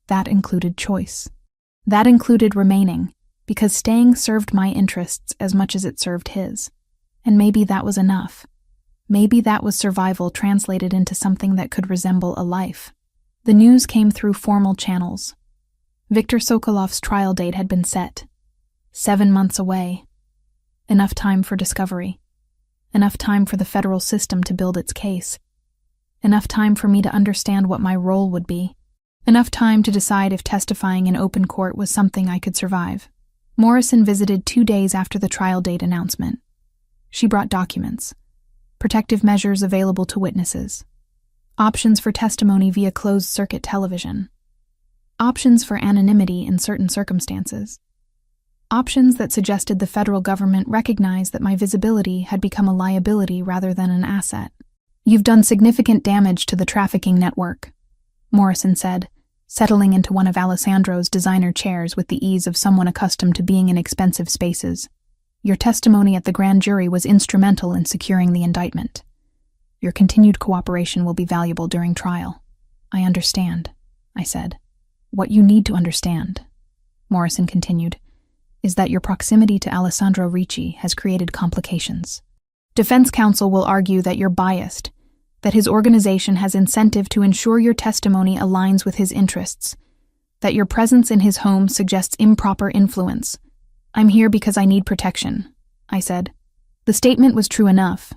Speaker 1: That included choice. That included remaining, because staying served my interests as much as it served his. And maybe that was enough. Maybe that was survival translated into something that could resemble a life. The news came through formal channels. Viktor Sokolov's trial date had been set. 7 months away. Enough time for discovery. Enough time for the federal system to build its case. Enough time for me to understand what my role would be. Enough time to decide if testifying in open court was something I could survive. Morrison visited 2 days after the trial date announcement. She brought documents, protective measures available to witnesses, options for testimony via closed-circuit television, options for anonymity in certain circumstances, options that suggested the federal government recognized that my visibility had become a liability rather than an asset. "You've done significant damage to the trafficking network," Morrison said, settling into one of Alessandro's designer chairs with the ease of someone accustomed to being in expensive spaces. "Your testimony at the grand jury was instrumental in securing the indictment. Your continued cooperation will be valuable during trial." "I understand," I said. "What you need to understand," Morrison continued, "is that your proximity to Alessandro Ricci has created complications. Defense counsel will argue that you're biased, that his organization has incentive to ensure your testimony aligns with his interests, that your presence in his home suggests improper influence. I'm here because I need protection," I said. The statement was true enough.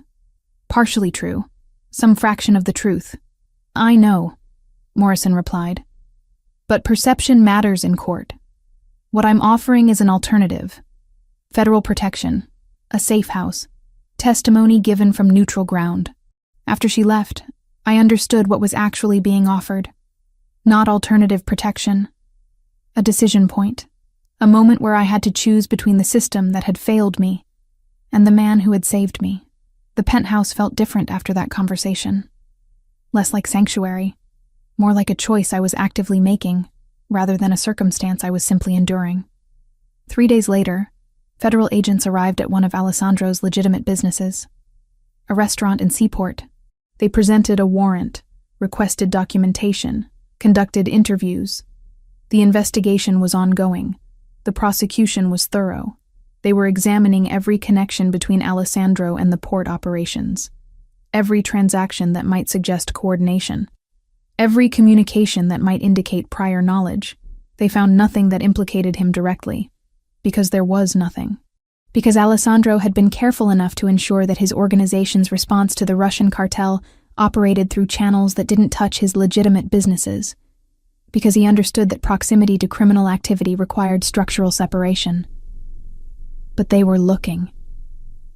Speaker 1: Partially true. Some fraction of the truth. "I know," Morrison replied. "But perception matters in court. What I'm offering is an alternative. Federal protection, a safe house, testimony given from neutral ground." After she left, I understood what was actually being offered. Not alternative protection. A decision point. A moment where I had to choose between the system that had failed me and the man who had saved me. The penthouse felt different after that conversation. Less like sanctuary. More like a choice I was actively making, rather than a circumstance I was simply enduring. 3 days later, federal agents arrived at one of Alessandro's legitimate businesses, a restaurant in Seaport. They presented a warrant, requested documentation, conducted interviews. The investigation was ongoing. The prosecution was thorough. They were examining every connection between Alessandro and the port operations, every transaction that might suggest coordination, every communication that might indicate prior knowledge. They found nothing that implicated him directly, because there was nothing. Because Alessandro had been careful enough to ensure that his organization's response to the Russian cartel operated through channels that didn't touch his legitimate businesses. Because he understood that proximity to criminal activity required structural separation. But they were looking.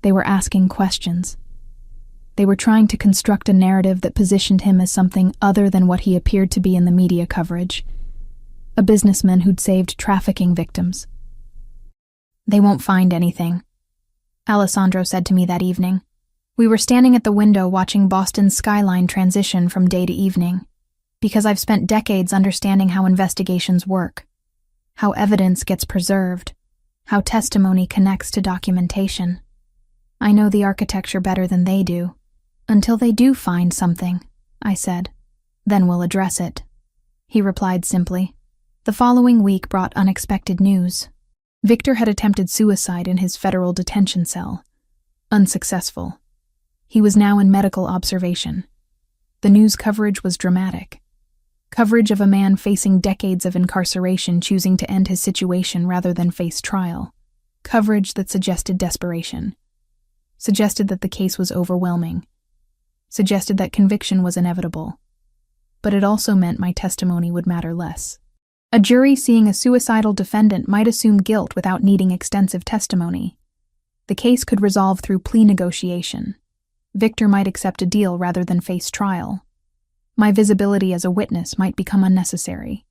Speaker 1: They were asking questions. They were trying to construct a narrative that positioned him as something other than what he appeared to be in the media coverage. A businessman who'd saved trafficking victims. "They won't find anything," Alessandro said to me that evening. We were standing at the window watching Boston's skyline transition from day to evening, because I've spent decades understanding how investigations work, how evidence gets preserved, how testimony connects to documentation. I know the architecture better than they do. "Until they do find something," I said, "then we'll address it." He replied simply. The following week brought unexpected news. Victor had attempted suicide in his federal detention cell. Unsuccessful. He was now in medical observation. The news coverage was dramatic. Coverage of a man facing decades of incarceration choosing to end his situation rather than face trial. Coverage that suggested desperation. Suggested that the case was overwhelming. Suggested that conviction was inevitable. But it also meant my testimony would matter less. A jury seeing a suicidal defendant might assume guilt without needing extensive testimony. The case could resolve through plea negotiation. Victor might accept a deal rather than face trial. My visibility as a witness might become unnecessary.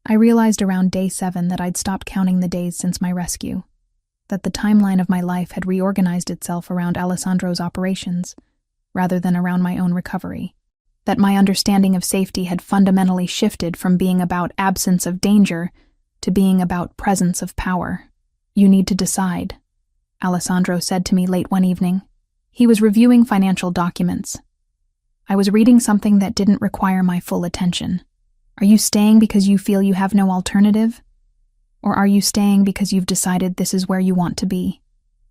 Speaker 1: I realized around day 7 that I'd stopped counting the days since my rescue, that the timeline of my life had reorganized itself around Alessandro's operations, rather than around my own recovery. That my understanding of safety had fundamentally shifted from being about absence of danger to being about presence of power. "You need to decide," Alessandro said to me late one evening. He was reviewing financial documents. I was reading something that didn't require my full attention. "Are you staying because you feel you have no alternative? Or are you staying because you've decided this is where you want to be?"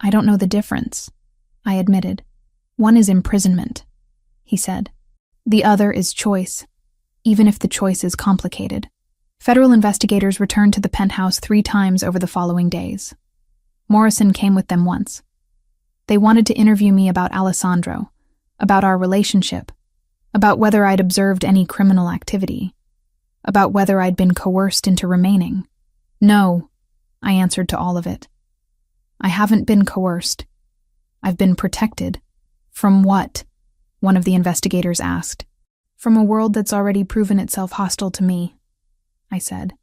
Speaker 1: "I don't know the difference," I admitted. "One is imprisonment," he said. "The other is choice, even if the choice is complicated." Federal investigators returned to the penthouse 3 times over the following days. Morrison came with them once. They wanted to interview me about Alessandro, about our relationship, about whether I'd observed any criminal activity, about whether I'd been coerced into remaining. No, I answered to all of it. I haven't been coerced. I've been protected. From what? One of the investigators asked. From a world that's already proven itself hostile to me, I said.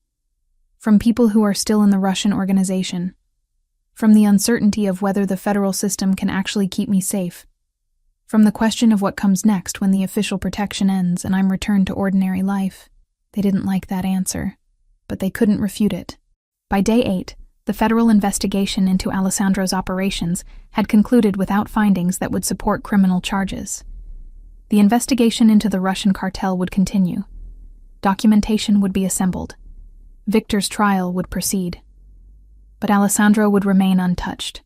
Speaker 1: From people who are still in the Russian organization. From the uncertainty of whether the federal system can actually keep me safe. From the question of what comes next when the official protection ends and I'm returned to ordinary life. They didn't like that answer, but they couldn't refute it. By day 8, the federal investigation into Alessandro's operations had concluded without findings that would support criminal charges. The investigation into the Russian cartel would continue. Documentation would be assembled. Victor's trial would proceed. But Alessandro would remain untouched,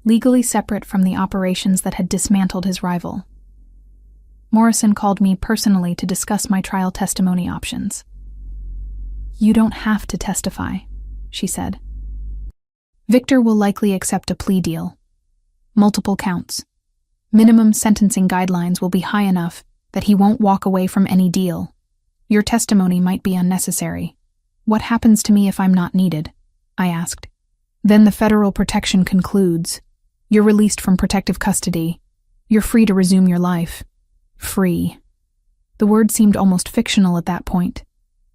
Speaker 1: legally separate from the operations that had dismantled his rival. Morrison called me personally to discuss my trial testimony options. You don't have to testify, she said. Victor will likely accept a plea deal. Multiple counts. Minimum sentencing guidelines will be high enough that he won't walk away from any deal. Your testimony might be unnecessary. What happens to me if I'm not needed? I asked. Then the federal protection concludes. You're released from protective custody. You're free to resume your life. Free. The word seemed almost fictional at that point.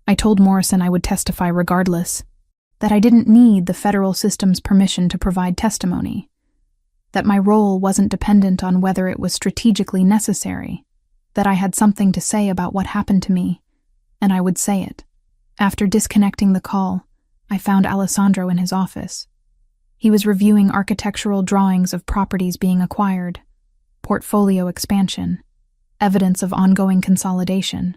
Speaker 1: I told Morrison I would testify regardless, that I didn't need the federal system's permission to provide testimony, that my role wasn't dependent on whether it was strategically necessary, that I had something to say about what happened to me, and I would say it. After disconnecting the call, I found Alessandro in his office. He was reviewing architectural drawings of properties being acquired, portfolio expansion, evidence of ongoing consolidation.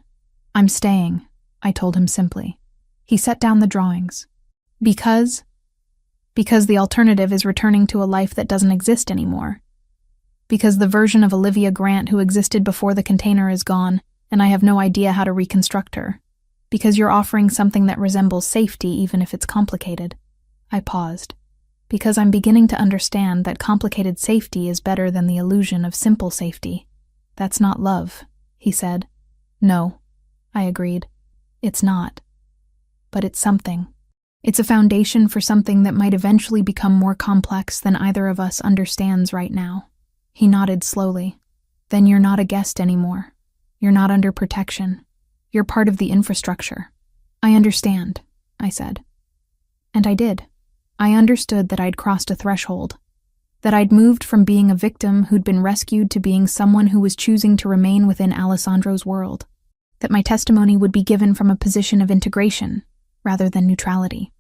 Speaker 1: I'm staying, I told him simply. He set down the drawings. Because the alternative is returning to a life that doesn't exist anymore. Because the version of Olivia Grant who existed before the container is gone, and I have no idea how to reconstruct her. Because you're offering something that resembles safety even if it's complicated. I paused. Because I'm beginning to understand that complicated safety is better than the illusion of simple safety. That's not love, he said. No, I agreed. It's not. But it's something. It's a foundation for something that might eventually become more complex than either of us understands right now. He nodded slowly. Then you're not a guest anymore. You're not under protection. You're part of the infrastructure. I understand, I said. And I did. I understood that I'd crossed a threshold. That I'd moved from being a victim who'd been rescued to being someone who was choosing to remain within Alessandro's world. That my testimony would be given from a position of integration, rather than neutrality.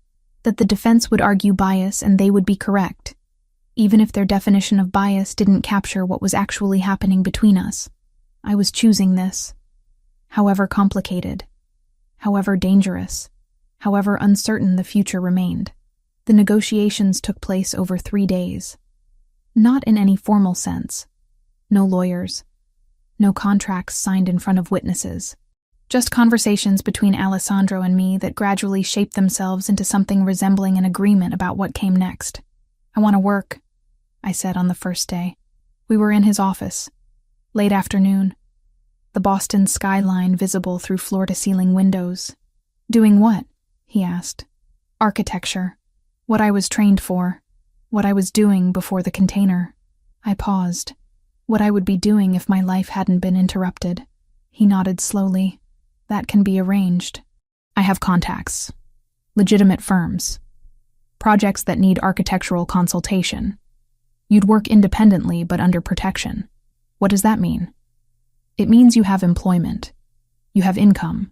Speaker 1: That the defense would argue bias and they would be correct, even if their definition of bias didn't capture what was actually happening between us. I was choosing this. However complicated, however dangerous, however uncertain the future remained. The negotiations took place over 3 days. Not in any formal sense. No lawyers. No contracts signed in front of witnesses. Just conversations between Alessandro and me that gradually shaped themselves into something resembling an agreement about what came next. I want to work, I said on the first day. We were in his office. Late afternoon. The Boston skyline visible through floor-to-ceiling windows. Doing what? He asked. Architecture. What I was trained for. What I was doing before the container. I paused. What I would be doing if my life hadn't been interrupted. He nodded slowly. That can be arranged. I have contacts. Legitimate firms. Projects that need architectural consultation. You'd work independently but under protection. What does that mean? It means you have employment. You have income.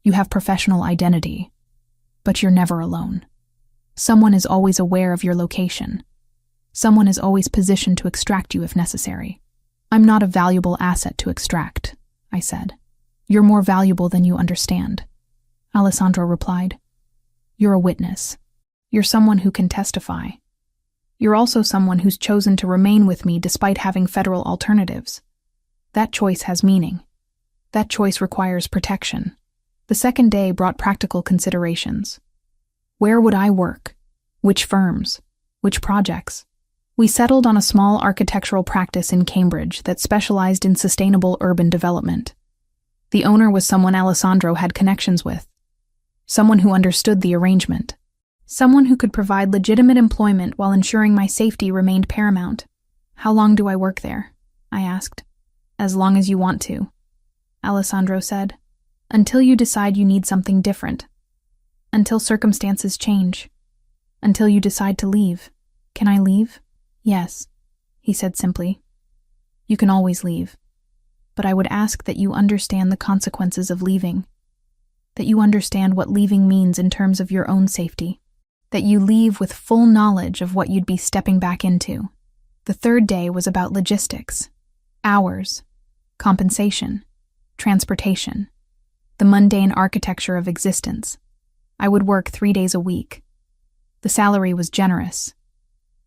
Speaker 1: You have professional identity. But you're never alone. Someone is always aware of your location. Someone is always positioned to extract you if necessary. I'm not a valuable asset to extract, I said. You're more valuable than you understand. Alessandro replied. You're a witness. You're someone who can testify. You're also someone who's chosen to remain with me despite having federal alternatives. That choice has meaning. That choice requires protection. The second day brought practical considerations. Where would I work? Which firms? Which projects? We settled on a small architectural practice in Cambridge that specialized in sustainable urban development. The owner was someone Alessandro had connections with. Someone who understood the arrangement. Someone who could provide legitimate employment while ensuring my safety remained paramount. "How long do I work there?" I asked. "As long as you want to," Alessandro said. "Until you decide you need something different. Until circumstances change. Until you decide to leave." "Can I leave?" "Yes," he said simply. "You can always leave. But I would ask that you understand the consequences of leaving. That you understand what leaving means in terms of your own safety. That you leave with full knowledge of what you'd be stepping back into." The third day was about logistics. Hours. Compensation. Transportation. The mundane architecture of existence. I would work 3 days a week. The salary was generous.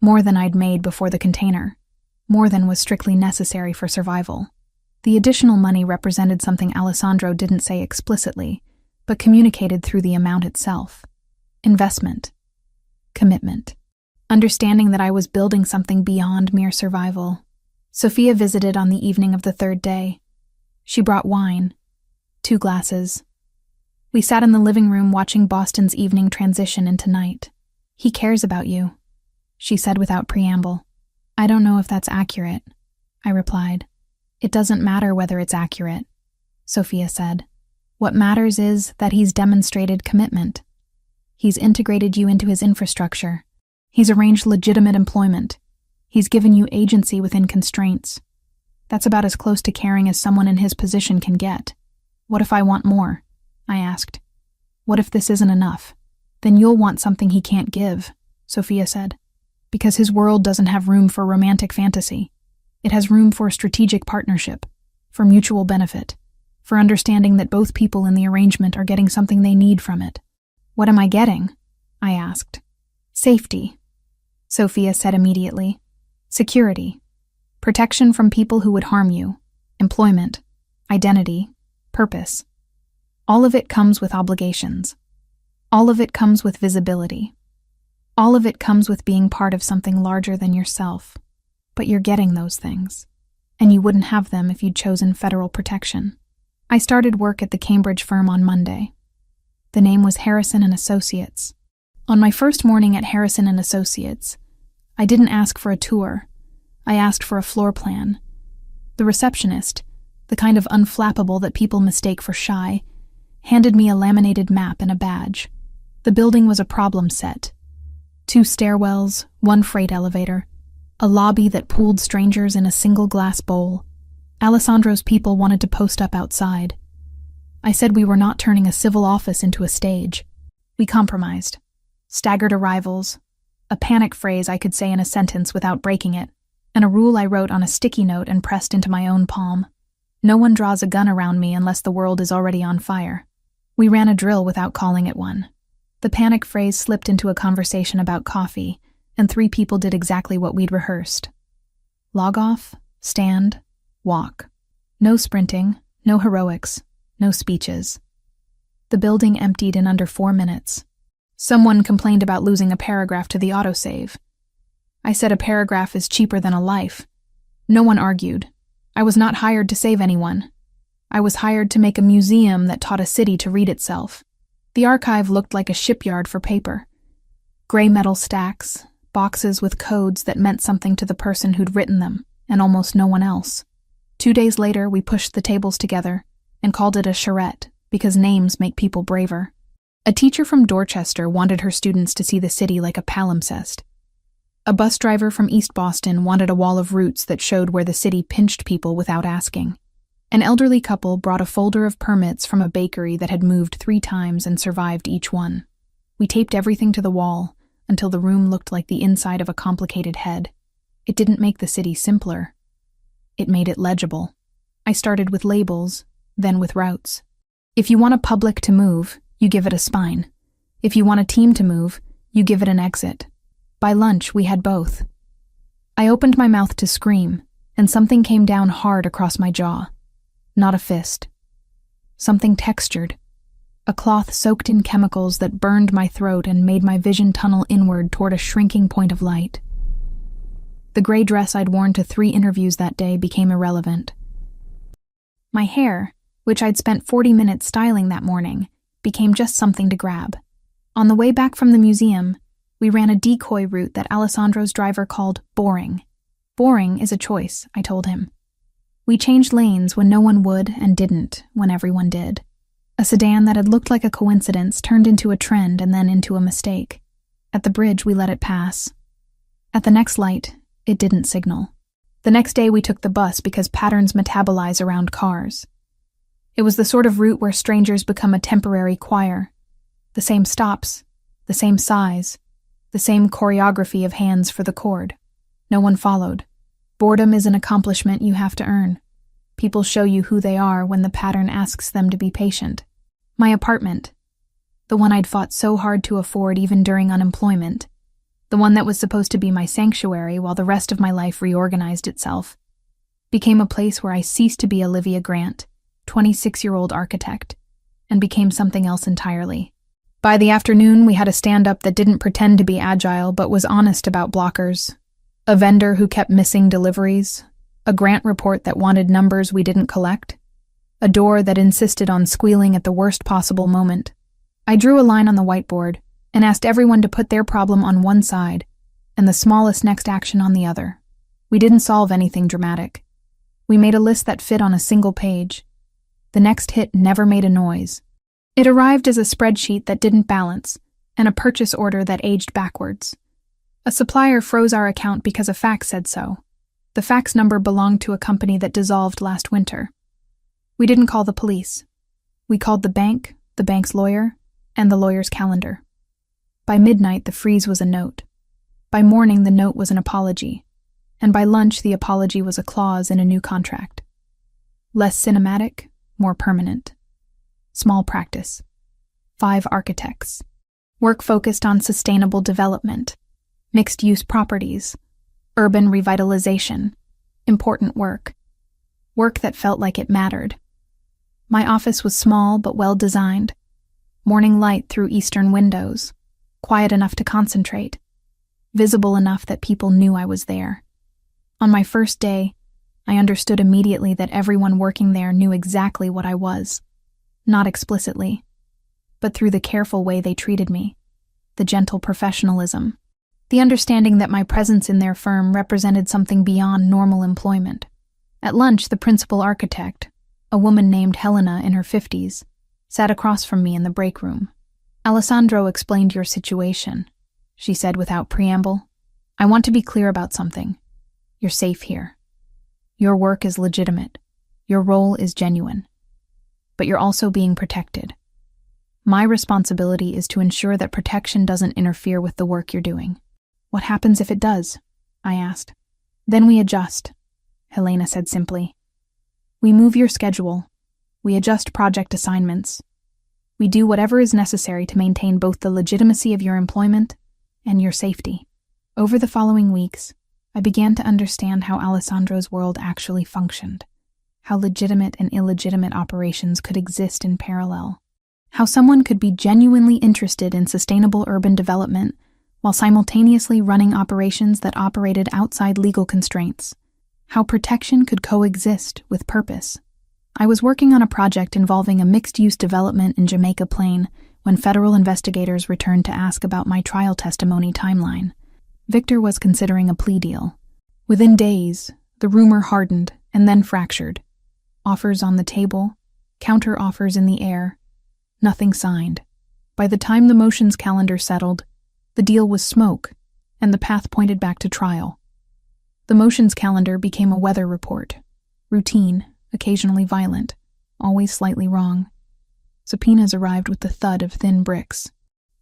Speaker 1: More than I'd made before the container. More than was strictly necessary for survival. The additional money represented something Alessandro didn't say explicitly, but communicated through the amount itself. Investment. Commitment. Understanding that I was building something beyond mere survival. Sophia visited on the evening of the third day. She brought wine. 2 glasses. We sat in the living room watching Boston's evening transition into night. "He cares about you," she said without preamble. "I don't know if that's accurate," I replied. "It doesn't matter whether it's accurate," Sophia said. "What matters is that he's demonstrated commitment. He's integrated you into his infrastructure. He's arranged legitimate employment. He's given you agency within constraints. That's about as close to caring as someone in his position can get." "What if I want more?" I asked. "What if this isn't enough?" "Then you'll want something he can't give," Sophia said. "Because his world doesn't have room for romantic fantasy. It has room for strategic partnership, for mutual benefit, for understanding that both people in the arrangement are getting something they need from it." "What am I getting?" I asked. "Safety," Sophia said immediately. "Security. Protection from people who would harm you. Employment. Identity. Purpose. All of it comes with obligations. All of it comes with visibility. All of it comes with being part of something larger than yourself. But you're getting those things, and you wouldn't have them if you'd chosen federal protection." I started work at the Cambridge firm on Monday. The name was Harrison & Associates. On my first morning at Harrison & Associates, I didn't ask for a tour. I asked for a floor plan. The receptionist, the kind of unflappable that people mistake for shy, handed me a laminated map and a badge. The building was a problem set. 2 stairwells, 1 freight elevator, a lobby that pooled strangers in a single glass bowl. Alessandro's people wanted to post up outside. I said we were not turning a civil office into a stage. We compromised. Staggered arrivals, a panic phrase I could say in a sentence without breaking it, and a rule I wrote on a sticky note and pressed into my own palm. No one draws a gun around me unless the world is already on fire. We ran a drill without calling it one. The panic phrase slipped into a conversation about coffee, and 3 people did exactly what we'd rehearsed. Log off, stand, walk. No sprinting, no heroics, no speeches. The building emptied in under 4 minutes. Someone complained about losing a paragraph to the autosave. I said a paragraph is cheaper than a life. No one argued. I was not hired to save anyone. I was hired to make a museum that taught a city to read itself. The archive looked like a shipyard for paper. Gray metal stacks, boxes with codes that meant something to the person who'd written them, and almost no one else. 2 days later, we pushed the tables together and called it a charrette because names make people braver. A teacher from Dorchester wanted her students to see the city like a palimpsest. A bus driver from East Boston wanted a wall of roots that showed where the city pinched people without asking. An elderly couple brought a folder of permits from a bakery that had moved 3 times and survived each one. We taped everything to the wall until the room looked like the inside of a complicated head. It didn't make the city simpler. It made it legible. I started with labels, then with routes. If you want a public to move, you give it a spine. If you want a team to move, you give it an exit. By lunch, we had both. I opened my mouth to scream, and something came down hard across my jaw. Not a fist. Something textured. A cloth soaked in chemicals that burned my throat and made my vision tunnel inward toward a shrinking point of light. The gray dress I'd worn to 3 interviews that day became irrelevant. My hair, which I'd spent 40 minutes styling that morning, became just something to grab. On the way back from the museum, we ran a decoy route that Alessandro's driver called boring. Boring is a choice, I told him. We changed lanes when no one would and didn't when everyone did. A sedan that had looked like a coincidence turned into a trend and then into a mistake. At the bridge, we let it pass. At the next light, it didn't signal. The next day, we took the bus because patterns metabolize around cars. It was the sort of route where strangers become a temporary choir. The same stops, the same sighs, the same choreography of hands for the chord. No one followed. Boredom is an accomplishment you have to earn. People show you who they are when the pattern asks them to be patient. My apartment, the one I'd fought so hard to afford even during unemployment, the one that was supposed to be my sanctuary while the rest of my life reorganized itself, became a place where I ceased to be Olivia Grant, 26-year-old architect, and became something else entirely. By the afternoon, we had a stand-up that didn't pretend to be agile but was honest about blockers, a vendor who kept missing deliveries, a grant report that wanted numbers we didn't collect, a door that insisted on squealing at the worst possible moment. I drew a line on the whiteboard and asked everyone to put their problem on one side and the smallest next action on the other. We didn't solve anything dramatic. We made a list that fit on a single page. The next hit never made a noise. It arrived as a spreadsheet that didn't balance and a purchase order that aged backwards. A supplier froze our account because a fax said so. The fax number belonged to a company that dissolved last winter. We didn't call the police. We called the bank, the bank's lawyer, and the lawyer's calendar. By midnight, the freeze was a note. By morning, the note was an apology. And by lunch, the apology was a clause in a new contract. Less cinematic, more permanent. Small practice. 5 architects. Work focused on sustainable development. Mixed-use properties. Urban revitalization. Important work. Work that felt like it mattered. My office was small but well-designed. Morning light through eastern windows. Quiet enough to concentrate. Visible enough that people knew I was there. On my first day, I understood immediately that everyone working there knew exactly what I was. Not explicitly, but through the careful way they treated me. The gentle professionalism. The understanding that my presence in their firm represented something beyond normal employment. At lunch, the principal architect, a woman named Helena in her 50s, sat across from me in the break room. "Alessandro explained your situation," she said without preamble. "I want to be clear about something. You're safe here. Your work is legitimate. Your role is genuine. But you're also being protected. My responsibility is to ensure that protection doesn't interfere with the work you're doing." "What happens if it does?" I asked. "Then we adjust," Helena said simply. "We move your schedule. We adjust project assignments. We do whatever is necessary to maintain both the legitimacy of your employment and your safety." Over the following weeks, I began to understand how Alessandro's world actually functioned, how legitimate and illegitimate operations could exist in parallel, how someone could be genuinely interested in sustainable urban development while simultaneously running operations that operated outside legal constraints, how protection could coexist with purpose. I was working on a project involving a mixed-use development in Jamaica Plain when federal investigators returned to ask about my trial testimony timeline. Victor was considering a plea deal. Within days, the rumor hardened and then fractured. Offers on the table, counter offers in the air, nothing signed. By the time the motions calendar settled, the deal was smoke, and the path pointed back to trial. The motions calendar became a weather report. Routine, occasionally violent, always slightly wrong. Subpoenas arrived with the thud of thin bricks.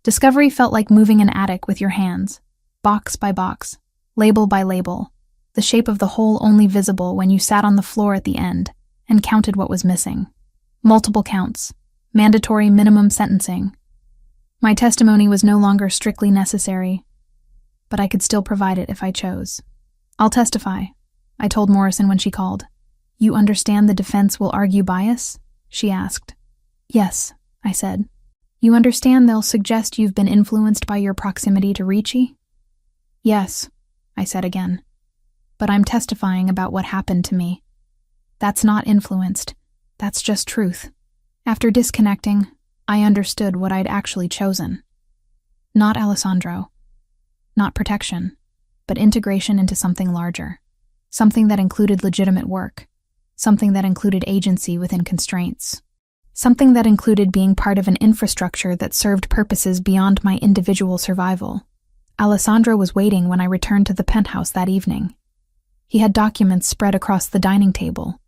Speaker 1: Discovery felt like moving an attic with your hands, box by box, label by label, the shape of the whole only visible when you sat on the floor at the end and counted what was missing. Multiple counts, mandatory minimum sentencing. My testimony was no longer strictly necessary, but I could still provide it if I chose. "I'll testify," I told Morrison when she called. "You understand the defense will argue bias?" she asked. "Yes," I said. "You understand they'll suggest you've been influenced by your proximity to Ricci?" "Yes," I said again. "But I'm testifying about what happened to me. That's not influenced. That's just truth. After disconnecting, I understood what I'd actually chosen. Not Alessandro. Not protection, but integration into something larger. Something that included legitimate work. Something that included agency within constraints. Something that included being part of an infrastructure that served purposes beyond my individual survival. Alessandro was waiting when I returned to the penthouse that evening. He had documents spread across the dining table.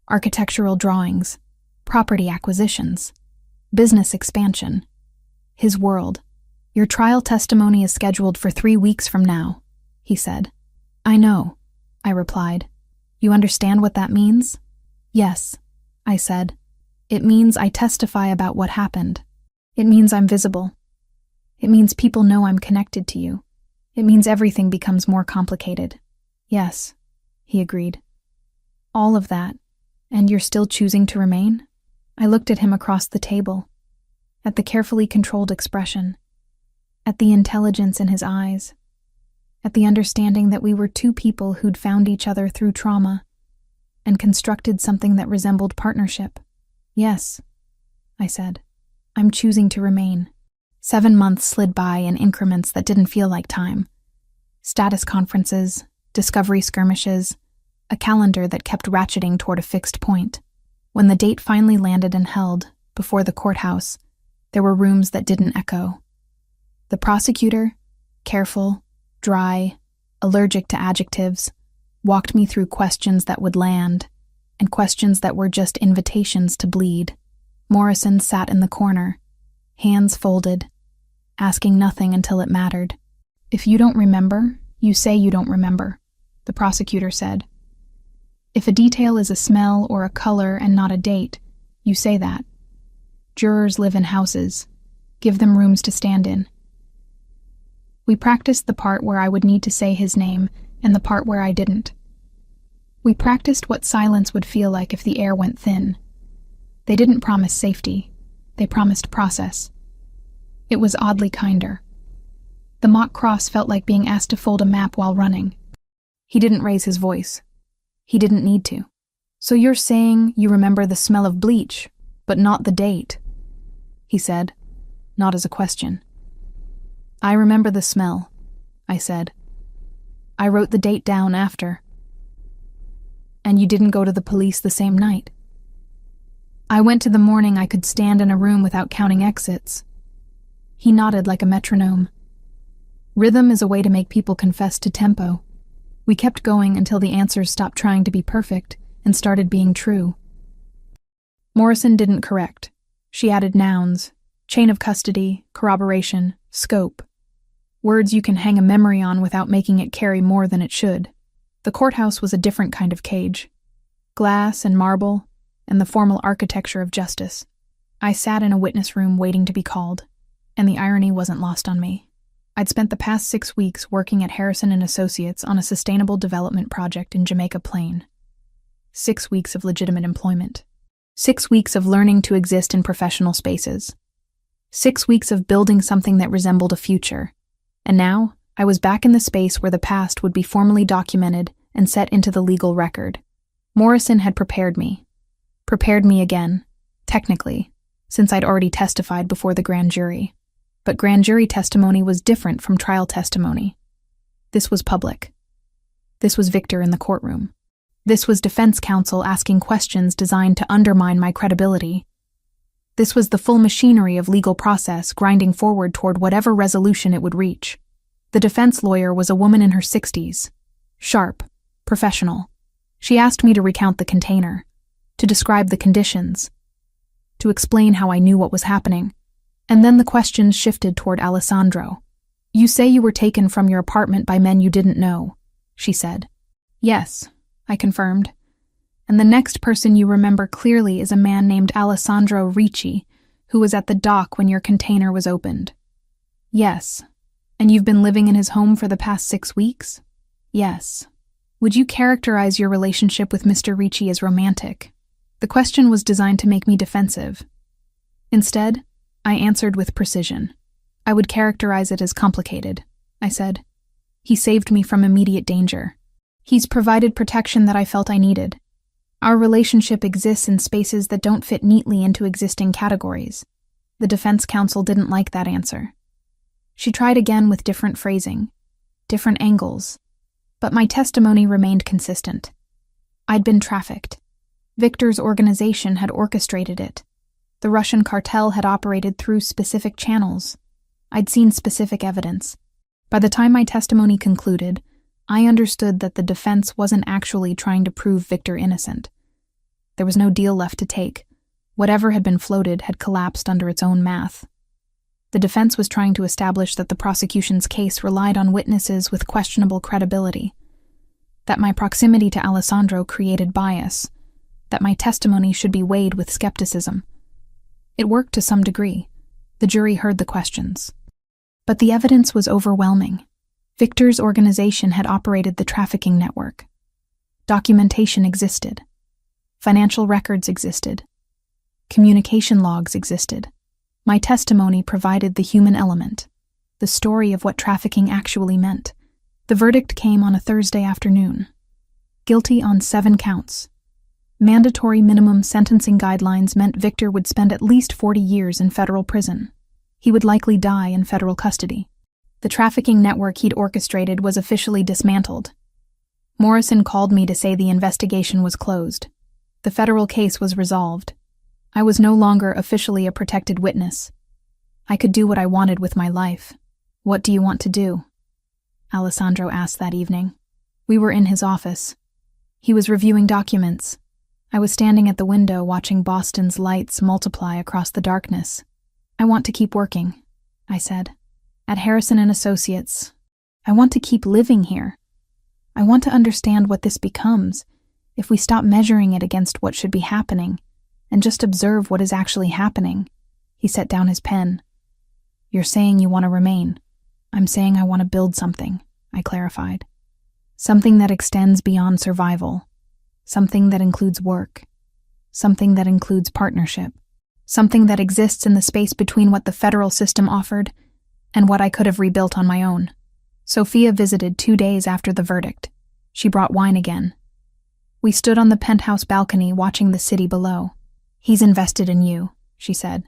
Speaker 1: Architectural drawings, property acquisitions, business expansion. His world. Your trial testimony is scheduled for 3 weeks from now, he said. I know, I replied. You understand what that means? Yes, I said. It means I testify about what happened. It means I'm visible. It means people know I'm connected to you. It means everything becomes more complicated. Yes, he agreed. All of that, and you're still choosing to remain? I looked at him across the table, at the carefully controlled expression, at the intelligence in his eyes, at the understanding that we were two people who'd found each other through trauma and constructed something that resembled partnership. Yes, I said. I'm choosing to remain. 7 months slid by in increments that didn't feel like time. Status conferences, discovery skirmishes, a calendar that kept ratcheting toward a fixed point. When the date finally landed and held, before the courthouse, there were rooms that didn't echo. The prosecutor, careful, dry, allergic to adjectives, walked me through questions that would land, and questions that were just invitations to bleed. Morrison sat in the corner, hands folded, asking nothing until it mattered. If you don't remember, you say you don't remember, the prosecutor said. If a detail is a smell or a color and not a date, you say that. Jurors live in houses. Give them rooms to stand in. We practiced the part where I would need to say his name and the part where I didn't. We practiced what silence would feel like if the air went thin. They didn't promise safety. They promised process. It was oddly kinder. The mock cross felt like being asked to fold a map while running. He didn't raise his voice. He didn't need to. So you're saying you remember the smell of bleach, but not the date, he said, not as a question. I remember the smell, I said. I wrote the date down after. And you didn't go to the police the same night. I went to the morning I could stand in a room without counting exits. He nodded like a metronome. Rhythm is a way to make people confess to tempo. We kept going until the answers stopped trying to be perfect and started being true. Morrison didn't correct. She added nouns, chain of custody, corroboration, scope. Words you can hang a memory on without making it carry more than it should. The courthouse was a different kind of cage. Glass and marble, and the formal architecture of justice. I sat in a witness room waiting to be called, and the irony wasn't lost on me. I'd spent the past 6 weeks working at Harrison & Associates on a sustainable development project in Jamaica Plain. 6 weeks of legitimate employment. 6 weeks of learning to exist in professional spaces. 6 weeks of building something that resembled a future. And now, I was back in the space where the past would be formally documented and set into the legal record. Morrison had prepared me. Prepared me again, technically, since I'd already testified before the grand jury. But grand jury testimony was different from trial testimony. This was public. This was Victor in the courtroom. This was defense counsel asking questions designed to undermine my credibility. This was the full machinery of legal process grinding forward toward whatever resolution it would reach. The defense lawyer was a woman in her 60s. Sharp, professional. She asked me to recount the container, to describe the conditions, to explain how I knew what was happening. And then the questions shifted toward Alessandro. You say you were taken from your apartment by men you didn't know, she said. Yes, I confirmed. And the next person you remember clearly is a man named Alessandro Ricci, who was at the dock when your container was opened. Yes. And you've been living in his home for the past 6 weeks? Yes. Would you characterize your relationship with Mr. Ricci as romantic? The question was designed to make me defensive. Instead, I answered with precision. I would characterize it as complicated, I said. He saved me from immediate danger. He's provided protection that I felt I needed. Our relationship exists in spaces that don't fit neatly into existing categories. The defense counsel didn't like that answer. She tried again with different phrasing, different angles, but my testimony remained consistent. I'd been trafficked. Victor's organization had orchestrated it. The Russian cartel had operated through specific channels. I'd seen specific evidence. By the time my testimony concluded, I understood that the defense wasn't actually trying to prove Victor innocent. There was no deal left to take. Whatever had been floated had collapsed under its own math. The defense was trying to establish that the prosecution's case relied on witnesses with questionable credibility, that my proximity to Alessandro created bias, that my testimony should be weighed with skepticism. It worked to some degree. The jury heard the questions. But the evidence was overwhelming. Victor's organization had operated the trafficking network. Documentation existed. Financial records existed. Communication logs existed. My testimony provided the human element, the story of what trafficking actually meant. The verdict came on a Thursday afternoon. Guilty on 7 counts. Mandatory minimum sentencing guidelines meant Victor would spend at least 40 years in federal prison. He would likely die in federal custody. The trafficking network he'd orchestrated was officially dismantled. Morrison called me to say the investigation was closed. The federal case was resolved. I was no longer officially a protected witness. I could do what I wanted with my life. "What do you want to do?" Alessandro asked that evening. We were in his office. He was reviewing documents. I was standing at the window watching Boston's lights multiply across the darkness. "I want to keep working," I said. "At Harrison & Associates. I want to keep living here. I want to understand what this becomes if we stop measuring it against what should be happening and just observe what is actually happening." He set down his pen. "You're saying you want to remain. I'm saying I want to build something," I clarified. "Something that extends beyond survival. Something that includes work. Something that includes partnership. Something that exists in the space between what the federal system offered and what I could have rebuilt on my own." Sophia visited 2 days after the verdict. She brought wine again. We stood on the penthouse balcony watching the city below. "He's invested in you," she said.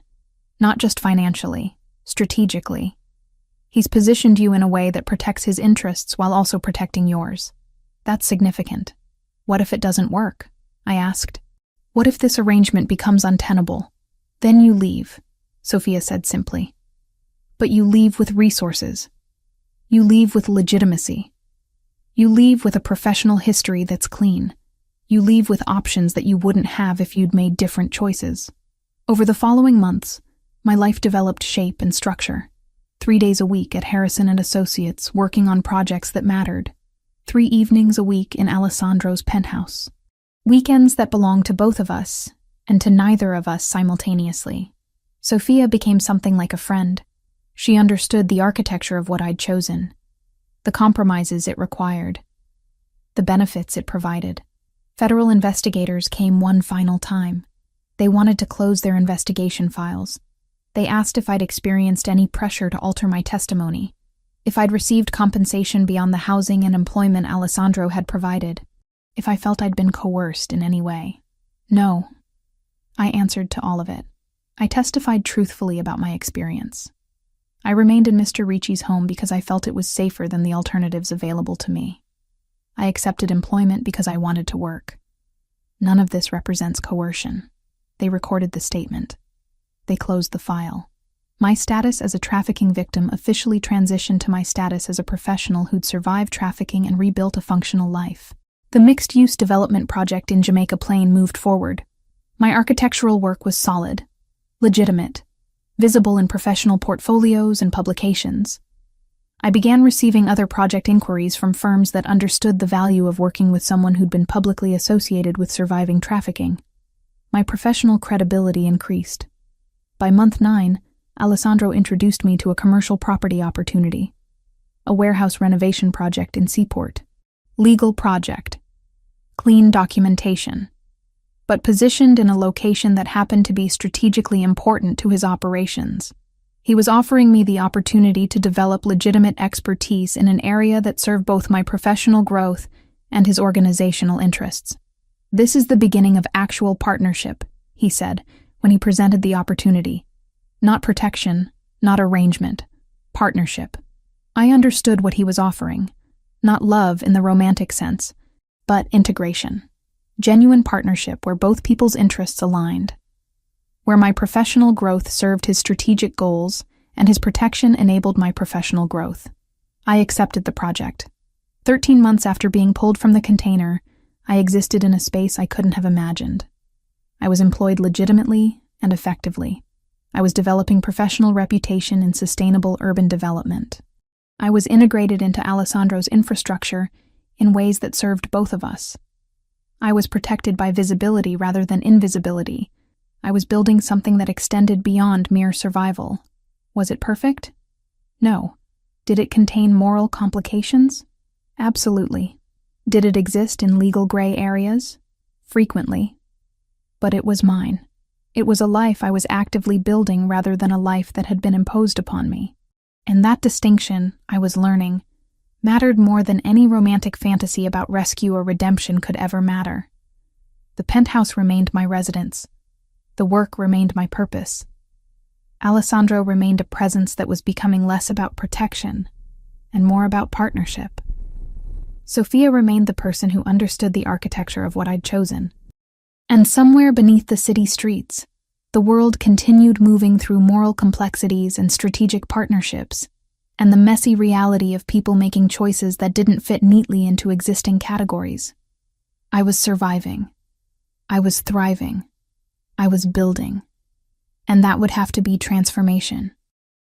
Speaker 1: "Not just financially, strategically. He's positioned you in a way that protects his interests while also protecting yours. That's significant. What if it doesn't work?" I asked. "What if this arrangement becomes untenable? Then you leave," Sophia said simply. "But you leave with resources. You leave with legitimacy. You leave with a professional history that's clean. You leave with options that you wouldn't have if you'd made different choices." Over the following months, my life developed shape and structure. 3 days a week at Harrison & Associates working on projects that mattered. 3 evenings a week in Alessandro's penthouse. Weekends that belonged to both of us, and to neither of us simultaneously. Sophia became something like a friend. She understood the architecture of what I'd chosen, the compromises it required, the benefits it provided. Federal investigators came one final time. They wanted to close their investigation files. They asked if I'd experienced any pressure to alter my testimony, if I'd received compensation beyond the housing and employment Alessandro had provided, if I felt I'd been coerced in any way. No, I answered to all of it. I testified truthfully about my experience. I remained in Mr. Ricci's home because I felt it was safer than the alternatives available to me. I accepted employment because I wanted to work. None of this represents coercion. They recorded the statement. They closed the file. My status as a trafficking victim officially transitioned to my status as a professional who'd survived trafficking and rebuilt a functional life. The mixed-use development project in Jamaica Plain moved forward. My architectural work was solid, legitimate, visible in professional portfolios and publications. I began receiving other project inquiries from firms that understood the value of working with someone who'd been publicly associated with surviving trafficking. My professional credibility increased. By month 9, Alessandro introduced me to a commercial property opportunity, a warehouse renovation project in Seaport. Legal project. Clean documentation. But positioned in a location that happened to be strategically important to his operations. He was offering me the opportunity to develop legitimate expertise in an area that served both my professional growth and his organizational interests. "This is the beginning of actual partnership," he said when he presented the opportunity. "Not protection, not arrangement, partnership." I understood what he was offering. Not love in the romantic sense, but integration. Genuine partnership where both people's interests aligned. Where my professional growth served his strategic goals and his protection enabled my professional growth. I accepted the project. 13 months after being pulled from the container, I existed in a space I couldn't have imagined. I was employed legitimately and effectively. I was developing professional reputation in sustainable urban development. I was integrated into Alessandro's infrastructure in ways that served both of us. I was protected by visibility rather than invisibility. I was building something that extended beyond mere survival. Was it perfect? No. Did it contain moral complications? Absolutely. Did it exist in legal gray areas? Frequently. But it was mine. It was a life I was actively building rather than a life that had been imposed upon me. And that distinction, I was learning, mattered more than any romantic fantasy about rescue or redemption could ever matter. The penthouse remained my residence. The work remained my purpose. Alessandro remained a presence that was becoming less about protection and more about partnership. Sophia remained the person who understood the architecture of what I'd chosen. And somewhere beneath the city streets, the world continued moving through moral complexities and strategic partnerships, and the messy reality of people making choices that didn't fit neatly into existing categories. I was surviving. I was thriving. I was building. And that would have to be transformation.